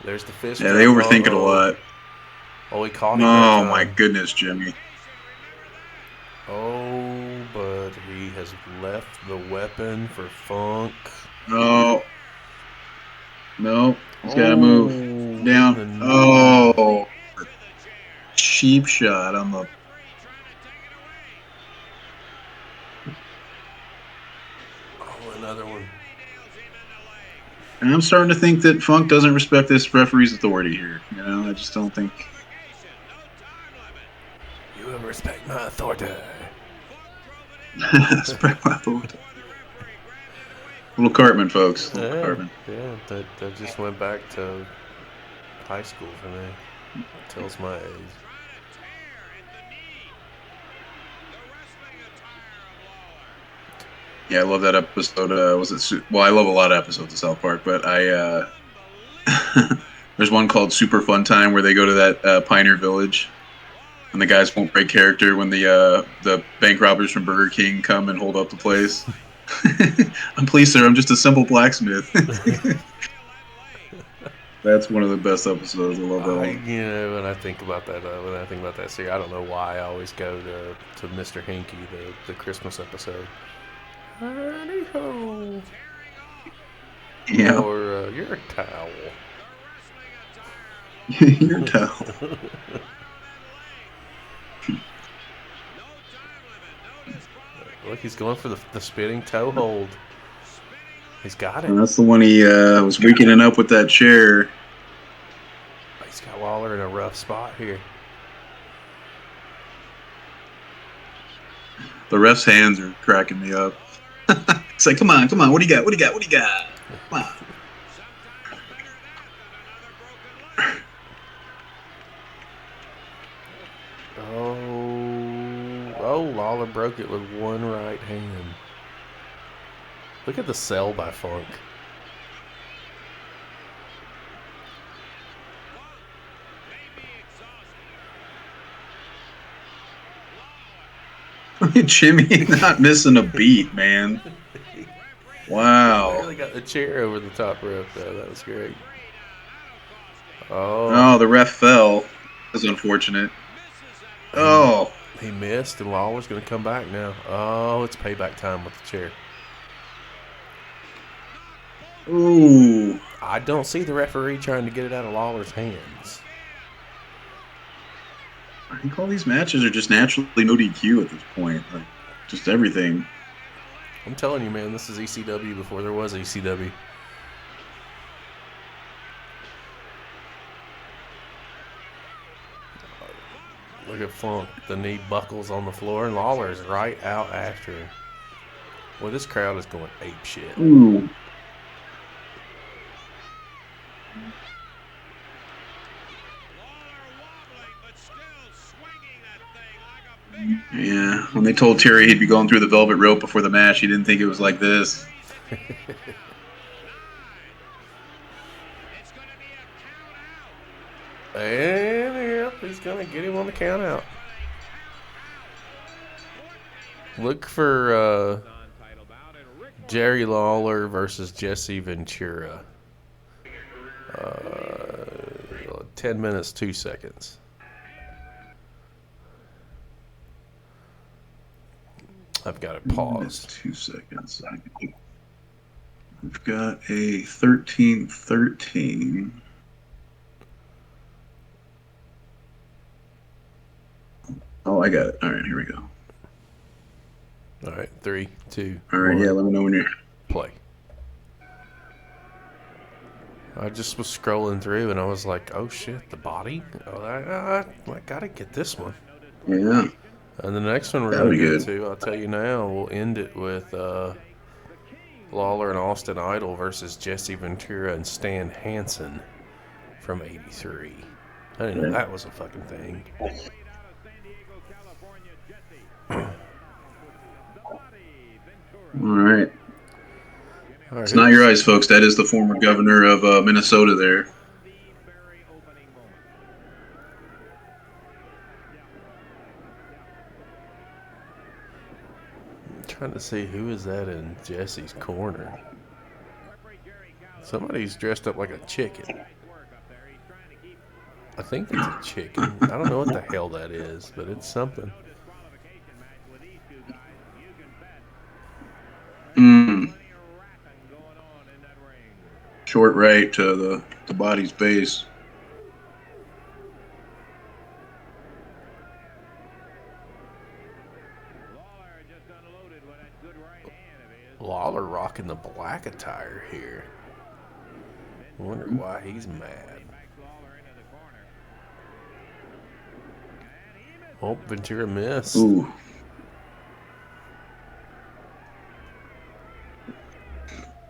There's the fist. Yeah, they overthink it a lot. Oh, he caught him. Oh my goodness, Jimmy. Oh, but he has left the weapon for Funk. No, he's got to move down. Oh, cheap shot on the. Oh, another one. And I'm starting to think that Funk doesn't respect this referee's authority here. You know, I just don't think. You will respect my authority. Respect my authority. Little Cartman, folks. Little Cartman. Yeah, that just went back to high school for me. Tells my age. Yeah, I love that episode. I love a lot of episodes of South Park, but there's one called Super Fun Time where they go to that Pioneer Village, and the guys won't break character when the bank robbers from Burger King come and hold up the place. Please, sir, I'm just a simple blacksmith. That's one of the best episodes. I love that one. You know, when I think about that series, I don't know why I always go to Mr. Hinky, the Christmas episode. Howdy ho. Yeah. Or your towel. Your towel. Look, he's going for the spinning toe hold. He's got it. And that's the one he was weakening up with that chair. He's got Lawler in a rough spot here. The ref's hands are cracking me up. It's like, come on, what do you got? Come on. Oh, Lawler broke it with one right hand. Look at the sell by Funk. Jimmy not missing a beat, man. Wow. He really got the chair over the top rope, though. That was great. Oh. Oh, the ref fell. That's unfortunate. Oh. He missed, and Lawler's going to come back now. Oh, it's payback time with the chair. Ooh. I don't see the referee trying to get it out of Lawler's hands. I think all these matches are just naturally no DQ at this point. Like, just everything. I'm telling you, man, this is ECW before there was ECW. Look at Funk. The knee buckles on the floor, and Lawler's right out after him. Well, this crowd is going ape shit. Ooh. Yeah, when they told Terry he'd be going through the velvet rope before the match, he didn't think it was like this. And yep, he's going to get him on the count out. Look for Jerry Lawler versus Jesse Ventura. 10 minutes, 2 seconds. I've got it paused. 2 seconds. We've got a 13-13. Oh, I got it. All right, here we go. All right, 3, 2. All right, 1. yeah, let me know when you're. Play. I just was scrolling through and I was like, oh shit, the body? Oh, I gotta get this one. Yeah. And the next one we're That'll going be to get good. to, I'll tell you now, we'll end it with Lawler and Austin Idol versus Jesse Ventura and Stan Hansen from '83. I didn't know that was a fucking thing. All right. All right, It's not your eyes, folks. That is the former governor of Minnesota there. I'm trying to see who is that in Jesse's corner. Somebody's dressed up like a chicken. I think it's a chicken. I don't know what the hell that is, but it's something. Short right to the body's base. Lawler rocking the black attire here. I wonder why he's mad. Oh, Ventura missed. Ooh.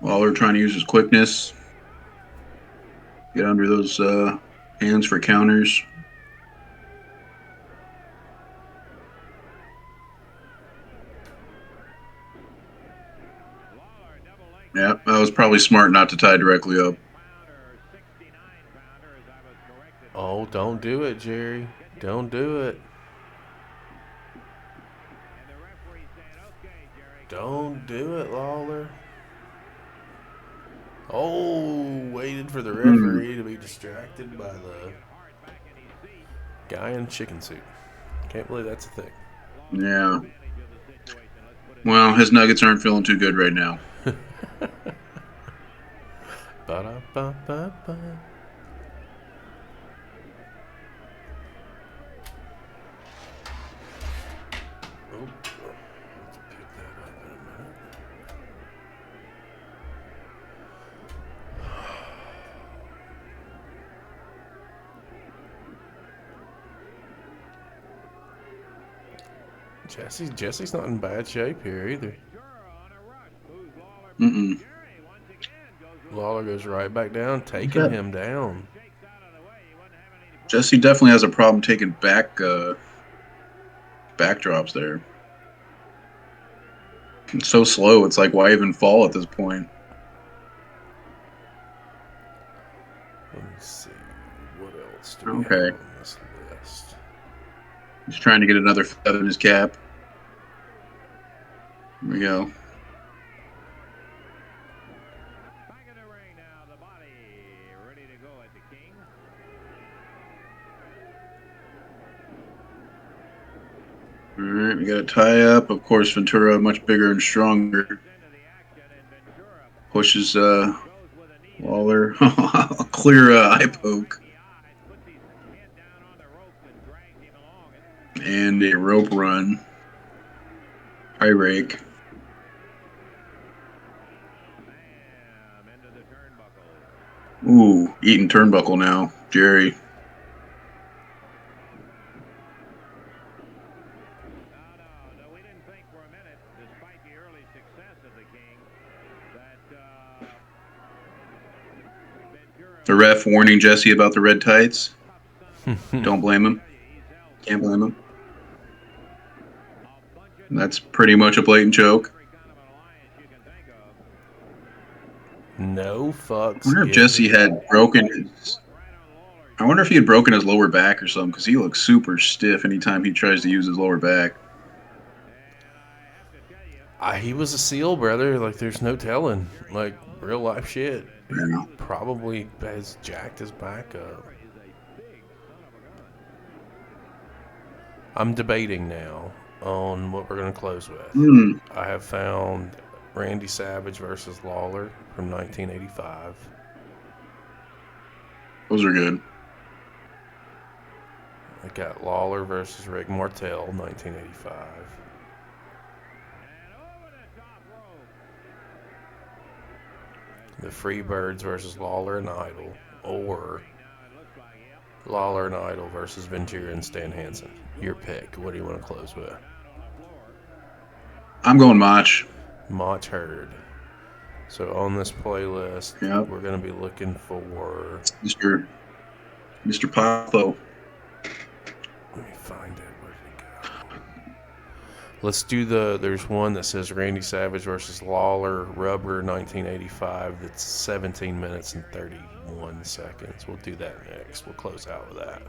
Lawler trying to use his quickness. Get under those hands for counters. Yeah, that was probably smart not to tie directly up. Oh, don't do it, Jerry. Don't do it. Don't do it, Lawler. Oh, waited for the referee to be distracted by the guy in chicken suit. Can't believe that's a thing. Yeah. Well, his Nuggets aren't feeling too good right now. Ba-da-ba-ba-ba. Oh, let's pick that up in a minute. Jesse's not in bad shape here either. Lawler goes right back down, taking him down. Jesse definitely has a problem taking backdrops there. It's so slow. It's like, why even fall at this point? Let me see. What else do we have on this list? He's trying to get another feather in his cap. Here we go. Back in the ring now, the body ready to go at the King. All right, we got a tie up. Of course, Ventura much bigger and stronger. Pushes Lawler. Clear eye poke. And a rope run. High rake. Ooh, eating turnbuckle now. Jerry. No, we didn't think for a minute, despite the early success of the King, that The ref warning Jesse about the red tights. Don't blame him. Can't blame him. That's pretty much a blatant joke. No fucks. I wonder if Jesse had broken his. I wonder if he had broken his lower back or something, because he looks super stiff anytime he tries to use his lower back. He was a SEAL, brother. Like, there's no telling. Like, real life shit. Yeah. He probably has jacked his back up. I'm debating now on what we're going to close with. I have found Randy Savage versus Lawler from 1985. Those are good. I got Lawler versus Rick Martel, 1985. The Freebirds versus Lawler and Idol, or Lawler and Idol versus Ventura and Stan Hansen. Your pick. What do you want to close with? I'm going Mach. Mach heard. So on this playlist, we're going to be looking for Mr. Popo. Let me find it. Where'd it go? Let's do there's one that says Randy Savage versus Lawler, Rubber, 1985. That's 17 minutes and 31 seconds. We'll do that next. We'll close out with that.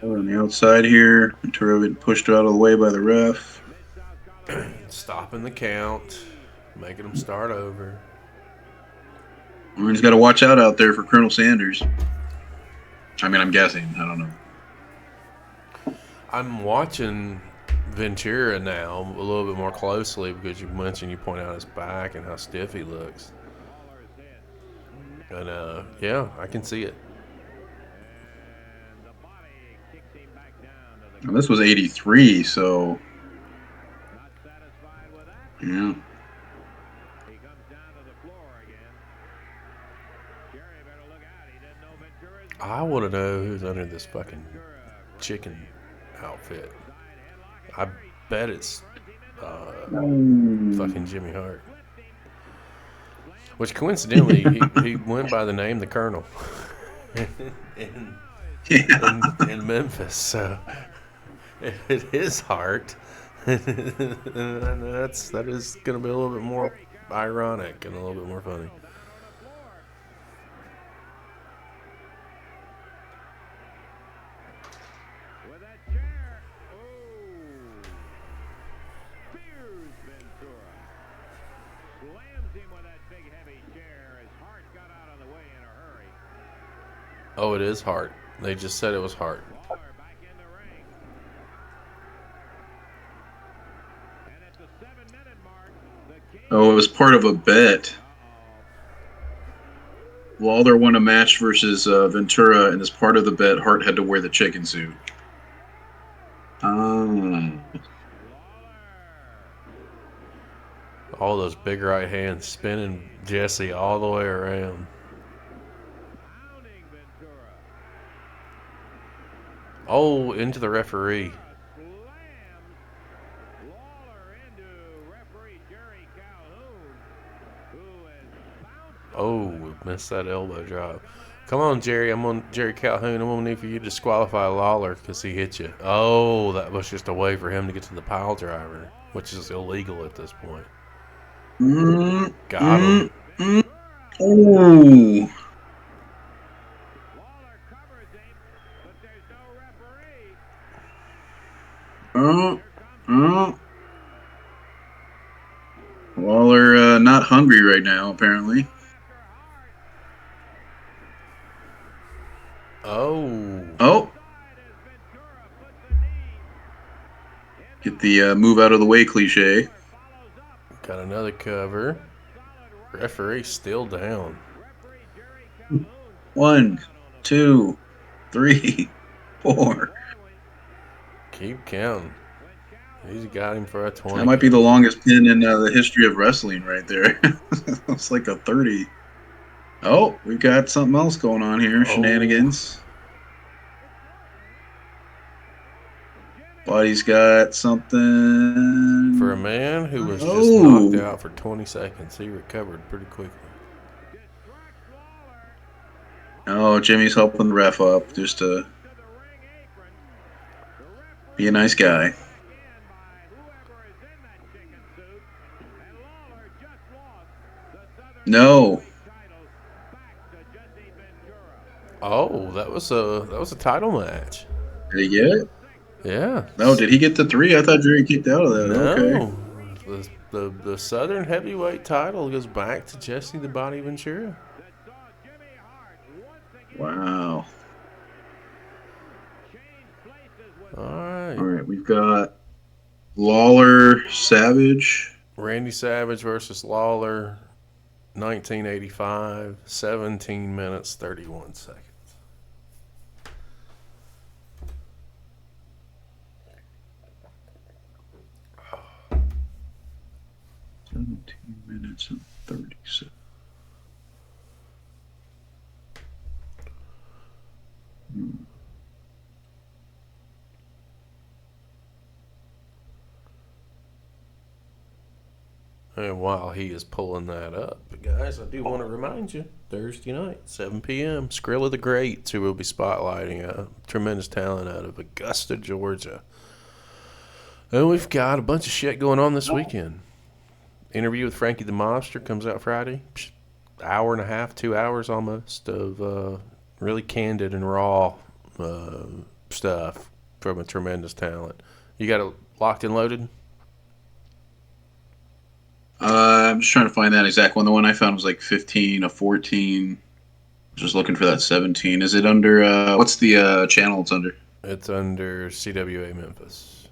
On the outside here, Ventura getting pushed out of the way by the ref. Stopping the count, making them start over. He's got to watch out there for Colonel Sanders. I mean, I'm guessing. I don't know. I'm watching Ventura now a little bit more closely because you mentioned you point out his back and how stiff he looks. And yeah, I can see it. Well, this was 83, so yeah. I want to know who's under this fucking chicken outfit. I bet it's fucking Jimmy Hart. Which coincidentally, he went by the name the Colonel in Memphis. So it is Hart. And that is going to be a little bit more ironic and a little bit more funny. Oh, it is Hart. They just said it was Hart. Oh, it was part of a bet. Lawler won a match versus Ventura, and as part of the bet, Hart had to wear the chicken suit. All those big right hands spinning Jesse all the way around. Oh, into the referee. Oh, we missed that elbow drop. Come on, Jerry. Jerry Calhoun. I'm going to need for you to disqualify Lawler because he hit you. Oh, that was just a way for him to get to the pile driver, which is illegal at this point. Got him. Oh. Lawler not hungry right now, apparently. Oh. Get the move out of the way cliche. Got another cover. Referee still down. 1, 2, 3, 4. Keep counting. He's got him for a 20. That might be the longest pin in the history of wrestling right there. It's like a 30. Oh, we've got something else going on here. Shenanigans. Body's got something. For a man who was just knocked out for 20 seconds, he recovered pretty quickly. Oh, Jimmy's helping the ref up just to be a nice guy. No. Oh, that was a title match. Did he get it? Yeah. No, did he get the 3? I thought Jerry kicked out of that. No. Okay. The Southern Heavyweight title goes back to Jesse the Body Ventura. Wow. All right. All right, we've got Lawler, Savage. Randy Savage versus Lawler, 1985, 17 minutes, 31 seconds. Oh. 17 minutes and 30 seconds. And while he is pulling that up, guys, I do want to remind you, Thursday night, 7 p.m., Skrilla the Great, who will be spotlighting a tremendous talent out of Augusta, Georgia. And we've got a bunch of shit going on this weekend. Interview with Frankie the Mobster comes out Friday. Hour and a half, 2 hours almost of really candid and raw stuff from a tremendous talent. You got it locked and loaded? I'm just trying to find that exact one. The one I found was like 15, a 14. Just looking for that 17. Is it under, what's the channel it's under? It's under CWA Memphis.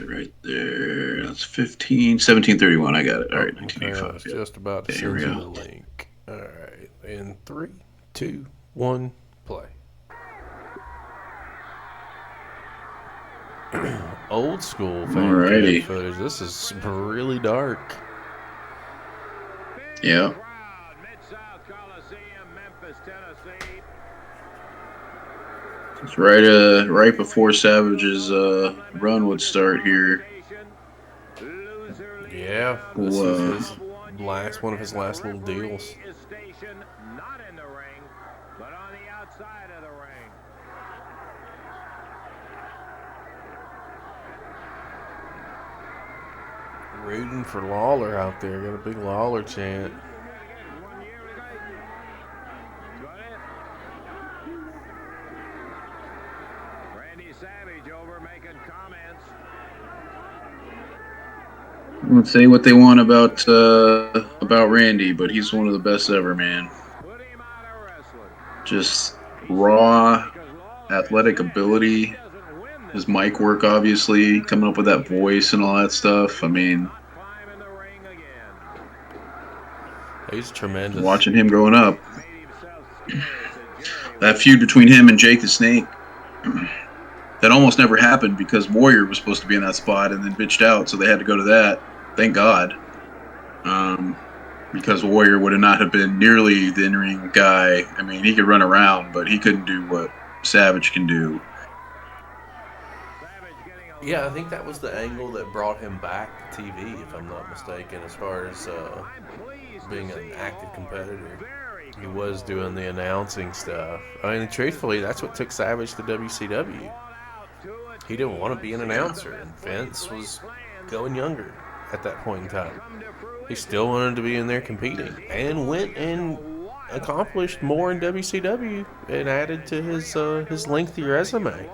Right there. That's 15, 1731. I got it. All right, 1985. I was just about to Okay, send here you we the go. link. All right. In 3, 2, 1, play. Old school fan Alrighty. cam footage. This is really dark. Yeah. Crowd, Mid-South Coliseum, Memphis, Tennessee. It's right before Savage's run would start here. Yeah, this is one of his last little deals. Is stationed not in the ring, but on the outside of the ring. Rooting for Lawler out there. Got a big Lawler chant. Randy Savage over making comments. Let's say what they want about Randy, but he's one of the best ever, man. Put him out of wrestling. Just raw athletic ability. His mic work, obviously, coming up with that voice and all that stuff. I mean, Climb in the ring again. He's tremendous. watching him growing up. Made himself scarce at Jerry. That feud between him and Jake the Snake, that almost never happened because Warrior was supposed to be in that spot and then bitched out, so they had to go to that. Thank God. Because Warrior would not have been nearly the in-ring guy. I mean, he could run around, but he couldn't do what Savage can do. Savage getting a Yeah, I think that was the angle that brought him back to TV, if I'm not mistaken, as far as I'm pleased being to an see active all competitor. very He was doing the announcing stuff. I mean, truthfully, that's what took Savage to WCW. He didn't want to be an announcer, and Vince was going younger at that point in time. He still wanted to be in there competing, and went and accomplished more in WCW and added to his lengthy resume.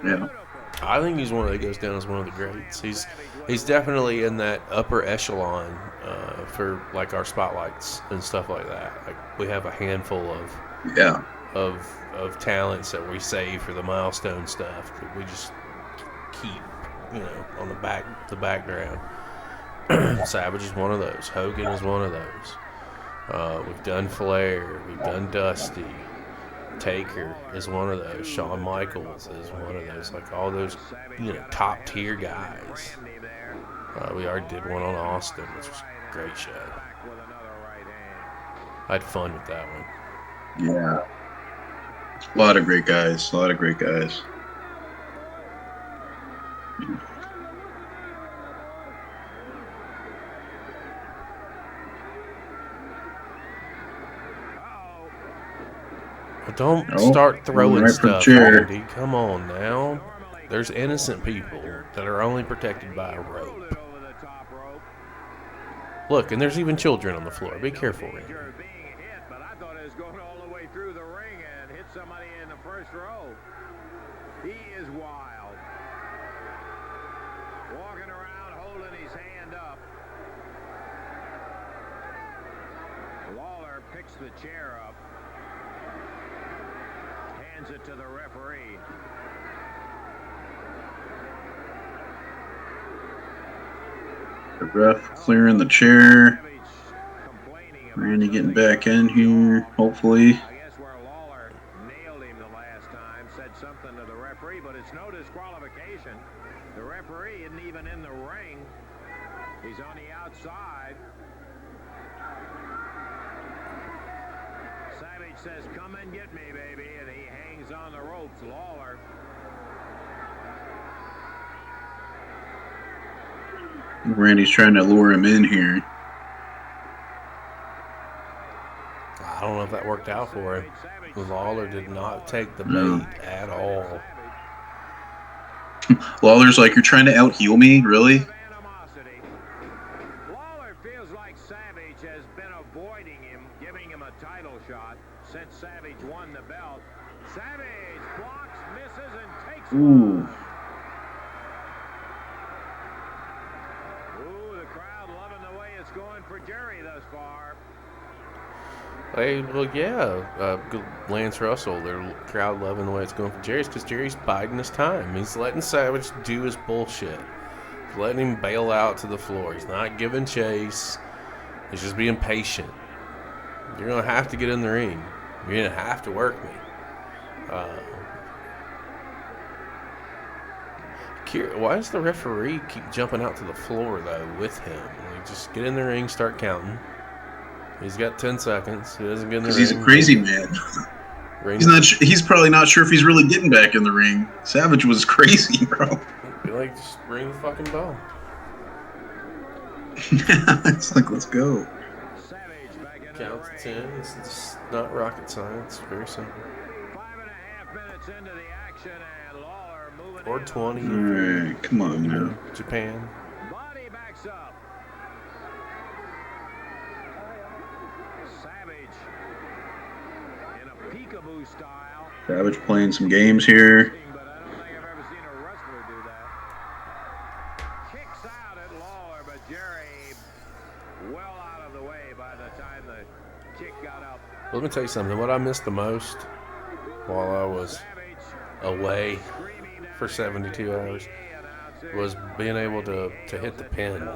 Yeah. I think he's one that goes down as one of the greats. He's definitely in that upper echelon for like our spotlights and stuff like that. Like we have a handful Yeah. of talents that we save for the milestone stuff that we just keep, on the background. Savage is one of those. Hogan is one of those. We've done Flair. We've done Dusty. Taker is one of those. Shawn Michaels is one of those. Like all those, top tier guys. We already did one on Austin, which was a great show. I had fun with that one. Yeah. A lot of great guys. Don't Oh, start throwing right for the stuff, chair. Andy. Come on now. There's innocent people that are only protected by a rope. over the top rope. Look, and there's even children on the floor. Be careful, Randy. Danger of being hit, but I thought it was going all the way through the ring and hit somebody in the first row. He is wild. Walking around holding his hand up. Lawler picks the chair up. Hands it to the referee. The ref clearing the chair. Savage complaining about Randy getting something back in here, hopefully. I guess where Lawler nailed him the last time, said something to the referee, but it's no disqualification. The referee isn't even in the ring. He's on the outside. Savage says, "Come and get me, baby," and he hangs on the ropes. Lawler. Randy's trying to lure him in here. I don't know if that worked out for him. Lawler did not take the bait at all. Lawler's like, "You're trying to out-heel me? Really?" Lawler feels like Savage has been avoiding him, giving him a title shot since Savage won the belt. Savage blocks, misses, and takes one. Ooh, the crowd loving the way it's going for Jerry thus far. Hey, well, yeah, Lance Russell, their crowd loving the way it's going for Jerry's because Jerry's biding his time. He's letting Savage do his bullshit. He's letting him bail out to the floor. He's not giving chase. He's just being patient. You're going to have to get in the ring. You're going to have to work me. Why does the referee keep jumping out to the floor, though, with him? Like, just get in the ring, start counting. He's got 10 seconds. He doesn't get in the ring. Because he's a crazy man. He's probably not sure if he's really getting back in the ring. Savage was crazy, bro. Be like, just ring the fucking bell. It's like, let's go. Count to 10. It's not rocket science. It's very simple. 5.5 minutes into the action, and Lawler moving Or 20. All right, come on, man. Japan. Body backs up. Savage in a peekaboo style. Savage playing some games here. But I don't think I've ever seen a wrestler do that. Kicks out at Lawler, but Jerry well out of the way by the time the kick got up. Let me tell you something. What I missed the most while I was away for 72 hours was being able to hit the pin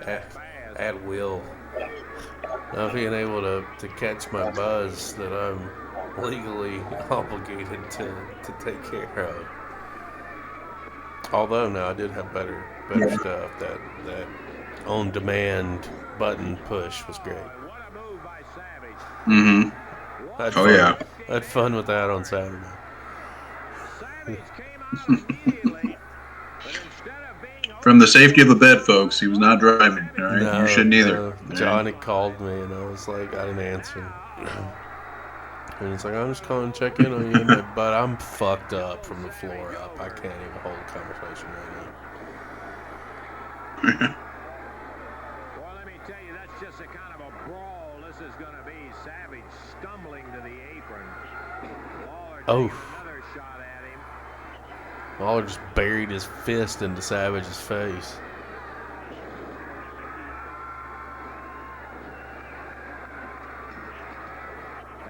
at will. Not being able to catch my buzz that I'm legally obligated to take care of. Although now I did have better stuff. That on-demand button push was great. Mm-hmm. Yeah. I had fun with that on Saturday. From the safety of the bed, folks. He was not driving. All right, No, you shouldn't either. John had called me, and I was like, I didn't answer. And it's like, I'm just calling to check in on you, but I'm fucked up from the floor up. I can't even hold a conversation right now. Well, let me tell you, that's just a kind of a brawl this is going to be. Savage stumbling to the apron. Lawler taking another shot at him. Lawler just buried his fist into Savage's face.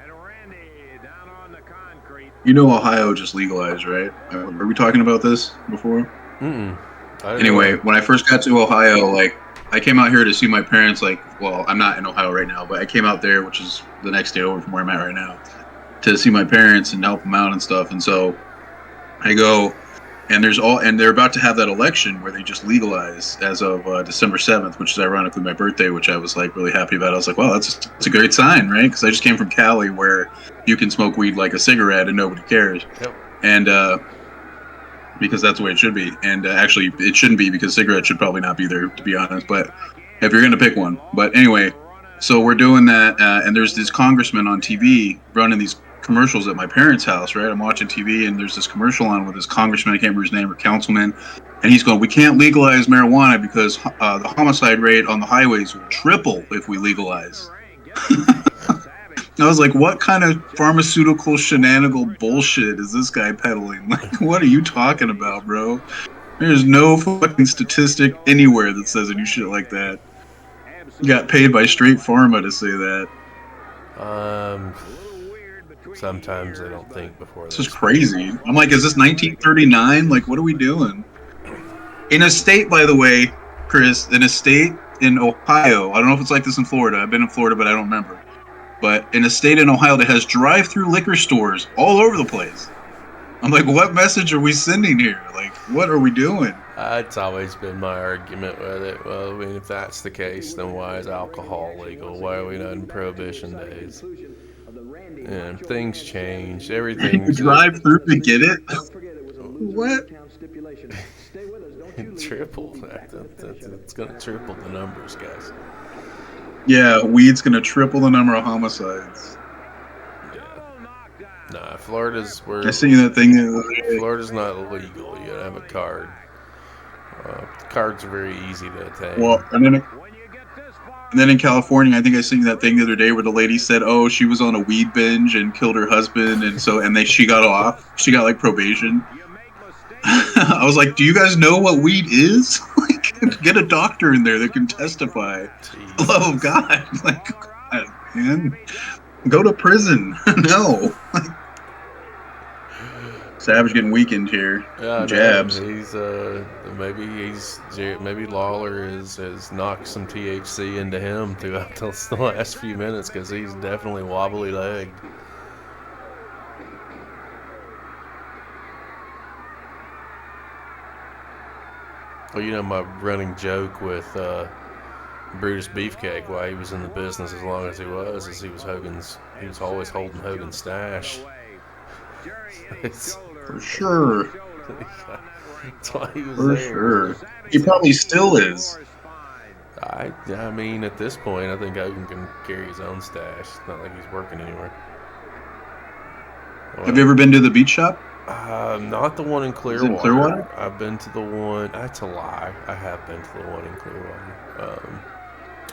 And Randy down on the concrete. You know Ohio just legalized, right? Are we talking about this before? Mm-mm. Anyway, when I first got to Ohio, like, I came out here to see my parents, like, well, I'm not in Ohio right now, but I came out there, which is the next day over from where I'm at right now, to see my parents and help them out and stuff. And so I go, and they're about to have that election where they just legalize as of December 7th, which is ironically my birthday, which I was like really happy about. I was like, wow, that's a great sign, right? Because I just came from Cali where you can smoke weed like a cigarette and nobody cares. Yep. And, because that's the way it should be. And actually, it shouldn't be because cigarettes should probably not be there, to be honest. But if you're going to pick one. But anyway, so we're doing that. And there's this congressman on TV running these commercials at my parents' house, right? I'm watching TV and there's this commercial on with this congressman. I can't remember his name, or councilman. And he's going, we can't legalize marijuana because the homicide rate on the highways will triple if we legalize. I was like, what kind of pharmaceutical shenanigal bullshit is this guy peddling? Like, what are you talking about, bro? There's no fucking statistic anywhere that says any shit like that. You got paid by straight pharma to say that. Sometimes they don't think before. This is crazy. I'm like, is this 1939? Like, what are we doing? In a state, by the way, Chris, in a state in Ohio, I don't know if it's like this in Florida. I've been in Florida, but I don't remember. But in a state in Ohio that has drive-through liquor stores all over the place. I'm like, what message are we sending here? Like, what are we doing? It's always been my argument with it. Well, I mean, if that's the case, then why is alcohol legal? Why are we not in Prohibition days? and things change. You Everything's drive through to get it? What? triple. It's going to triple the numbers, guys. Yeah, weed's gonna triple the number of homicides. Nah, Florida's where. I seen that thing the other day. Florida's not illegal. You gotta have a card. Cards are very easy to attain. Well, and then in California, I think I seen that thing the other day where the lady said, "Oh, she was on a weed binge and killed her husband, and she got off. She got like probation." I was like, "Do you guys know what weed is? Like, get a doctor in there that can testify." Jesus. Love of God, like, God, man, go to prison. No. Savage getting weakened here. Yeah, Jabs. He's maybe Lawler has knocked some THC into him throughout the last few minutes because he's definitely wobbly legged. Well, you know my running joke with Brutus Beefcake while he was in the business as long as he was is he was always holding Hogan's stash. For sure. That's why he was For there. sure. He probably still is. I mean, at this point, I think Hogan can carry his own stash. It's not like he's working anywhere. Well, Have you ever been to the beach shop? Not the one in Clearwater. Is it in Clearwater? I've been to the one. That's a lie. I have been to the one in Clearwater.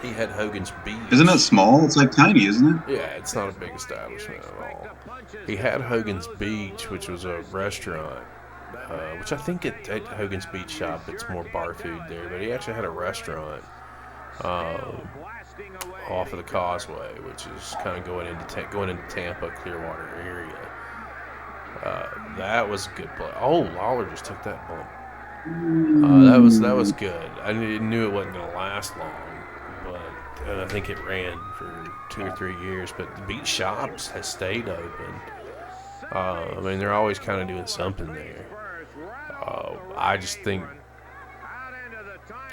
He had Hogan's Beach. Isn't it small? It's like tiny, isn't it? Yeah, it's not a big establishment at all. He had Hogan's Beach, which was a restaurant, which I think at Hogan's Beach shop, it's more bar food there. But he actually had a restaurant off of the Causeway, which is kind of going into Tampa, Clearwater area. That was a good play. Oh, Lawler just took that bump. That was good. I knew it wasn't going to last long, and I think it ran for 2 or 3 years. But the beach shops has stayed open. I mean, they're always kind of doing something there. I just think,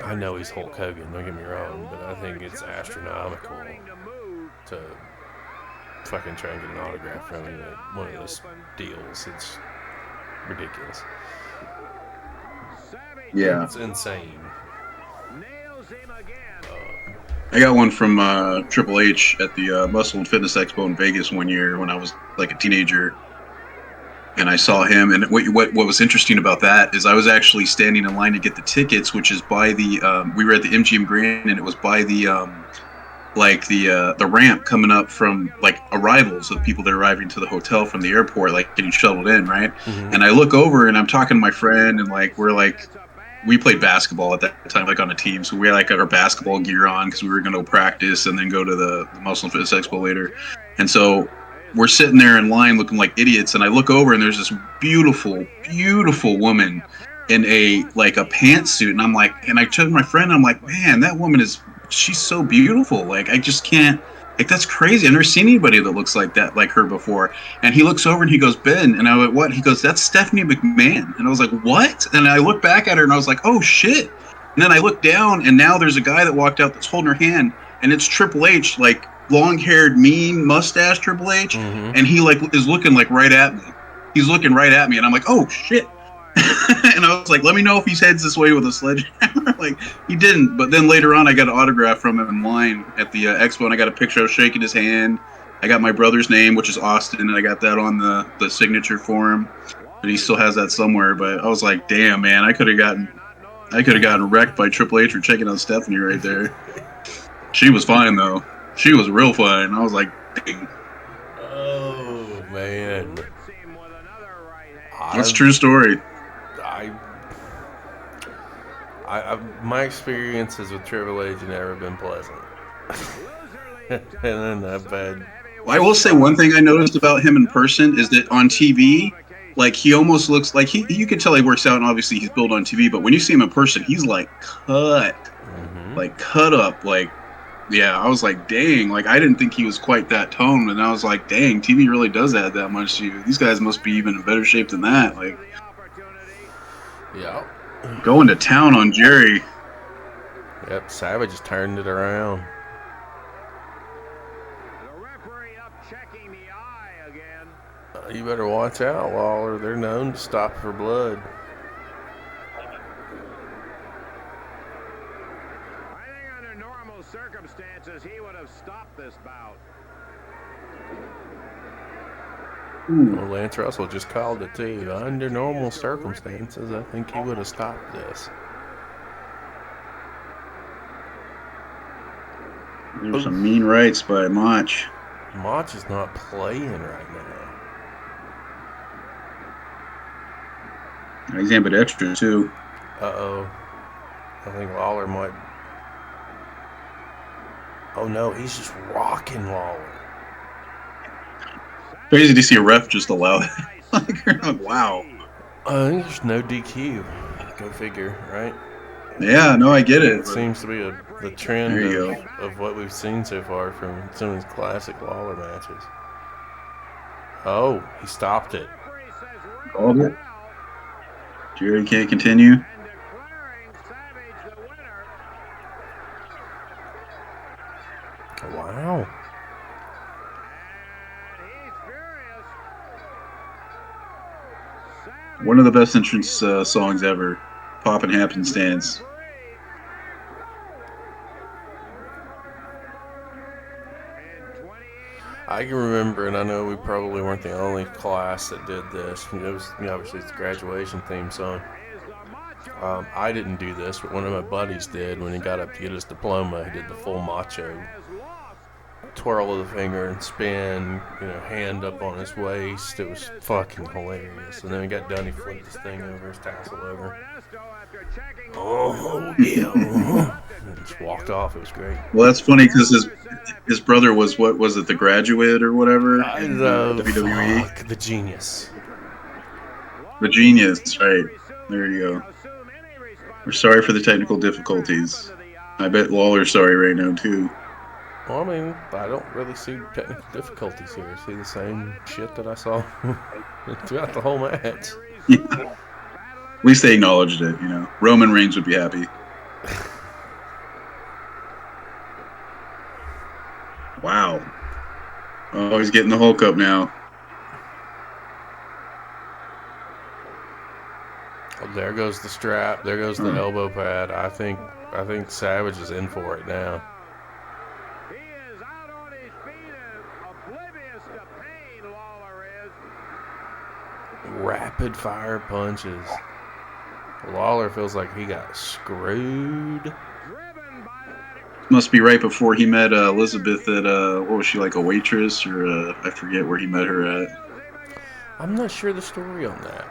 I know he's Hulk Hogan, don't get me wrong, but I think it's astronomical to fucking try and get an autograph from him at one of those deals. It's ridiculous. Yeah. It's insane. I got one from Triple H at the Muscle and Fitness Expo in Vegas one year when I was like a teenager. And I saw him, and what was interesting about that is I was actually standing in line to get the tickets, which is by the we were at the MGM Grand, and it was by the ramp coming up from like arrivals of people that are arriving to the hotel from the airport, like getting shuttled in, right? Mm-hmm. And I look over and I'm talking to my friend, and like we played basketball at that time, like on a team, so we had like our basketball gear on because we were going to practice and then go to the Muscle and Fitness Expo later, and so we're sitting there in line looking like idiots, and I look over and there's this beautiful, beautiful woman in a pantsuit, and I'm like, and I told my friend, I'm like, man, that woman she's so beautiful. Like, I just can't, like, that's crazy. I've never seen anybody that looks like that, like her before. And he looks over and he goes, Ben, and I went, what? He goes, that's Stephanie McMahon. And I was like, what? And I looked back at her and I was like, oh shit. And then I looked down, and now there's a guy that walked out that's holding her hand, and it's Triple H, like long-haired, mean mustache Triple H, mm-hmm. And he is looking like right at me. He's looking right at me, and I'm like, oh shit. And I was like, let me know if he heads this way with a sledgehammer. Like, he didn't, but then later on I got an autograph from him in line at the expo, and I got a picture. I was shaking his hand. I got my brother's name, which is Austin, and I got that on the signature for him, but he still has that somewhere. But I was like, damn, man, I could have gotten wrecked by Triple H for checking out Stephanie right there. She was fine though. She was real fine. I was like, dang. Oh man, that's a true story. My experiences with Triple H have never been pleasant. And then that bad. Well, I will say one thing I noticed about him in person is that on TV, like, he almost looks like you can tell he works out, and obviously he's built on TV, but when you see him in person, he's like cut, mm-hmm. like cut up, like, yeah, I was like, dang, like, I didn't think he was quite that toned, and I was like, dang, TV really does add that much to you. These guys must be even in better shape than that. Like, yeah. Going to town on Jerry. Yep, Savage has turned it around. You better watch out, Lawler. They're known to stop for blood. I think under normal circumstances, he would have stopped this bout. Well, Lance Russell just called it too. Under normal circumstances, I think he would have stopped this. There's some mean rights by Mach. Mach is not playing right now. He's ambidextrous too. Uh-oh. I think Lawler might... Oh no, he's just rocking Lawler. Crazy to see a ref just allow it. Like, wow. I think there's no DQ. Go figure, right? Yeah, no, I get it. It seems to be the trend There you of what we've seen so far from some of these classic Lawler matches. Oh, he stopped it. Called it. Jerry can't continue. And declaring Savage the winner. Wow. And he's furious. One of the best entrance songs ever. Poppin' Happenstance. I can remember, and I know we probably weren't the only class that did this. It was, obviously, it's the graduation theme song. I didn't do this, but one of my buddies did. When he got up to get his diploma, he did the full Macho twirl of the finger and spin, hand up on his waist. It was fucking hilarious. And then he got done, he flipped his thing over, his tassel over. Oh, yeah. And just walked off. It was great. Well, that's funny because his brother was, what was it, The Graduate or whatever? In WWE? Fuck, the Genius. The Genius, right. There you go. We're sorry for the technical difficulties. I bet Lawler's sorry right now, too. Well, I mean, I don't really see technical difficulties here. I see the same shit that I saw throughout the whole match. Yeah. At least they acknowledged it, Roman Reigns would be happy. Wow. Oh, he's getting the Hulk up now. Oh, there goes the strap. There goes the elbow pad. I think Savage is in for it now. He is out on his feet and oblivious to pain, Lawler is. Rapid fire punches. Lawler feels like he got screwed. Must be right before he met Elizabeth at, what was she, like a waitress? Or I forget where he met her at. I'm not sure the story on that.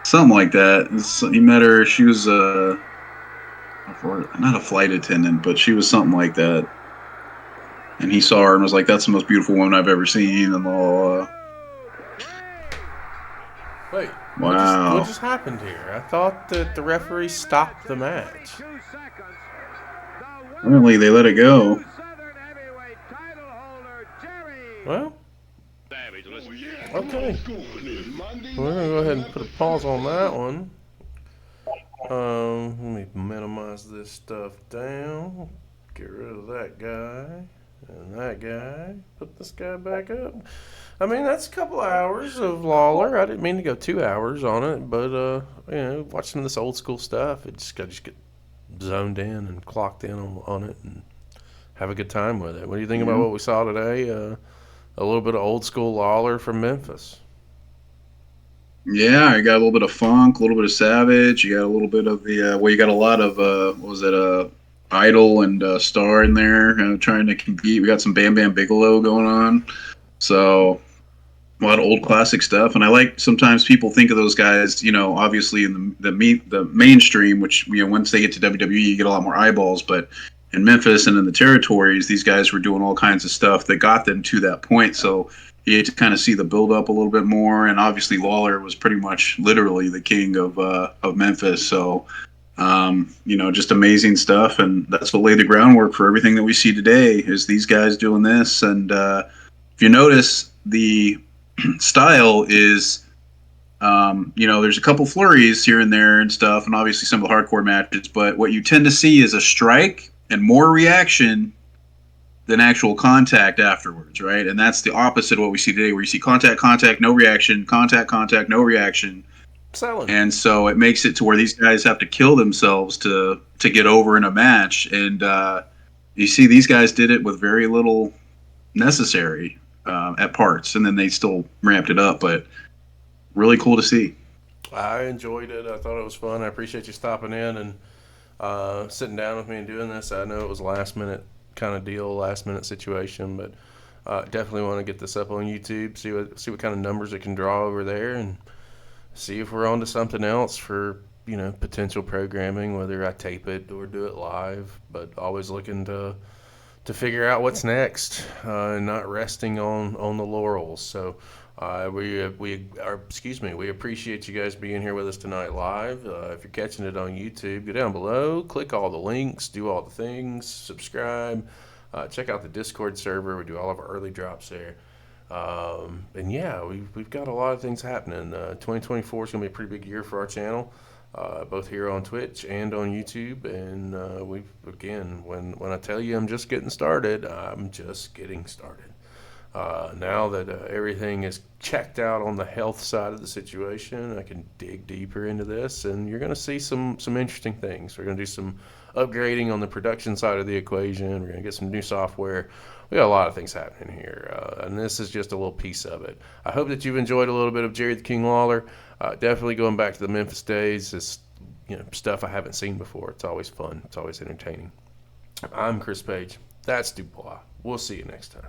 Something like that. He met her, she was not a flight attendant, but she was something like that. And he saw her and was like, that's the most beautiful woman I've ever seen. And all. Wait, wow. What just happened here? I thought that the referee stopped the match. Apparently they let it go. Well, okay. We're going to go ahead and put a pause on that one. Let me minimize this stuff down. Get rid of that guy and that guy. Put this guy back up. I mean, that's a couple hours of Lawler. I didn't mean to go 2 hours on it, but, watching this old school stuff, I just get zoned in and clocked in on it and have a good time with it. What do you think about what we saw today? A little bit of old school Lawler from Memphis. Yeah, you got a little bit of funk, a little bit of Savage. You got a little bit of the you got a lot of Idol and Star in there, trying to compete. We got some Bam Bam Bigalow going on, so a lot of old classic stuff. And I like sometimes people think of those guys, obviously in the mainstream, which once they get to WWE, you get a lot more eyeballs, but in Memphis and in the territories, these guys were doing all kinds of stuff that got them to that point. So you get to kind of see the build up a little bit more. And obviously Lawler was pretty much literally the king of Memphis. So, just amazing stuff. And that's what laid the groundwork for everything that we see today is these guys doing this. And if you notice, the style is, there's a couple flurries here and there and stuff, and obviously some of the hardcore matches, but what you tend to see is a strike and more reaction than actual contact afterwards, right? And that's the opposite of what we see today, where you see contact, contact, no reaction, contact, contact, no reaction. Selling. And so it makes it to where these guys have to kill themselves to get over in a match. And you see these guys did it with very little necessary at parts, and then they still ramped it up. But really cool to see. I enjoyed it. I thought it was fun. I appreciate you stopping in and sitting down with me and doing this. I know it was a last minute kind of deal, last minute situation, but definitely want to get this up on YouTube, see what kind of numbers it can draw over there, and see if we're on to something else for potential programming, whether I tape it or do it live. But always looking to figure out what's next, and not resting on the laurels. So we appreciate you guys being here with us tonight live. If you're catching it on YouTube, go down below, click all the links, do all the things, subscribe, check out the Discord server. We do all of our early drops there. And yeah, we've got a lot of things happening. 2024 is going to be a pretty big year for our channel, both here on Twitch and on YouTube. And when I tell you I'm just getting started, I'm just getting started. Now that everything is checked out on the health side of the situation, I can dig deeper into this, and you're going to see some interesting things. We're going to do some upgrading on the production side of the equation. We're going to get some new software. We got a lot of things happening here, and this is just a little piece of it. I hope that you've enjoyed a little bit of Jerry the King Lawler. Definitely going back to the Memphis days. It's stuff I haven't seen before. It's always fun. It's always entertaining. I'm Chris Page. That's Dubois. We'll see you next time.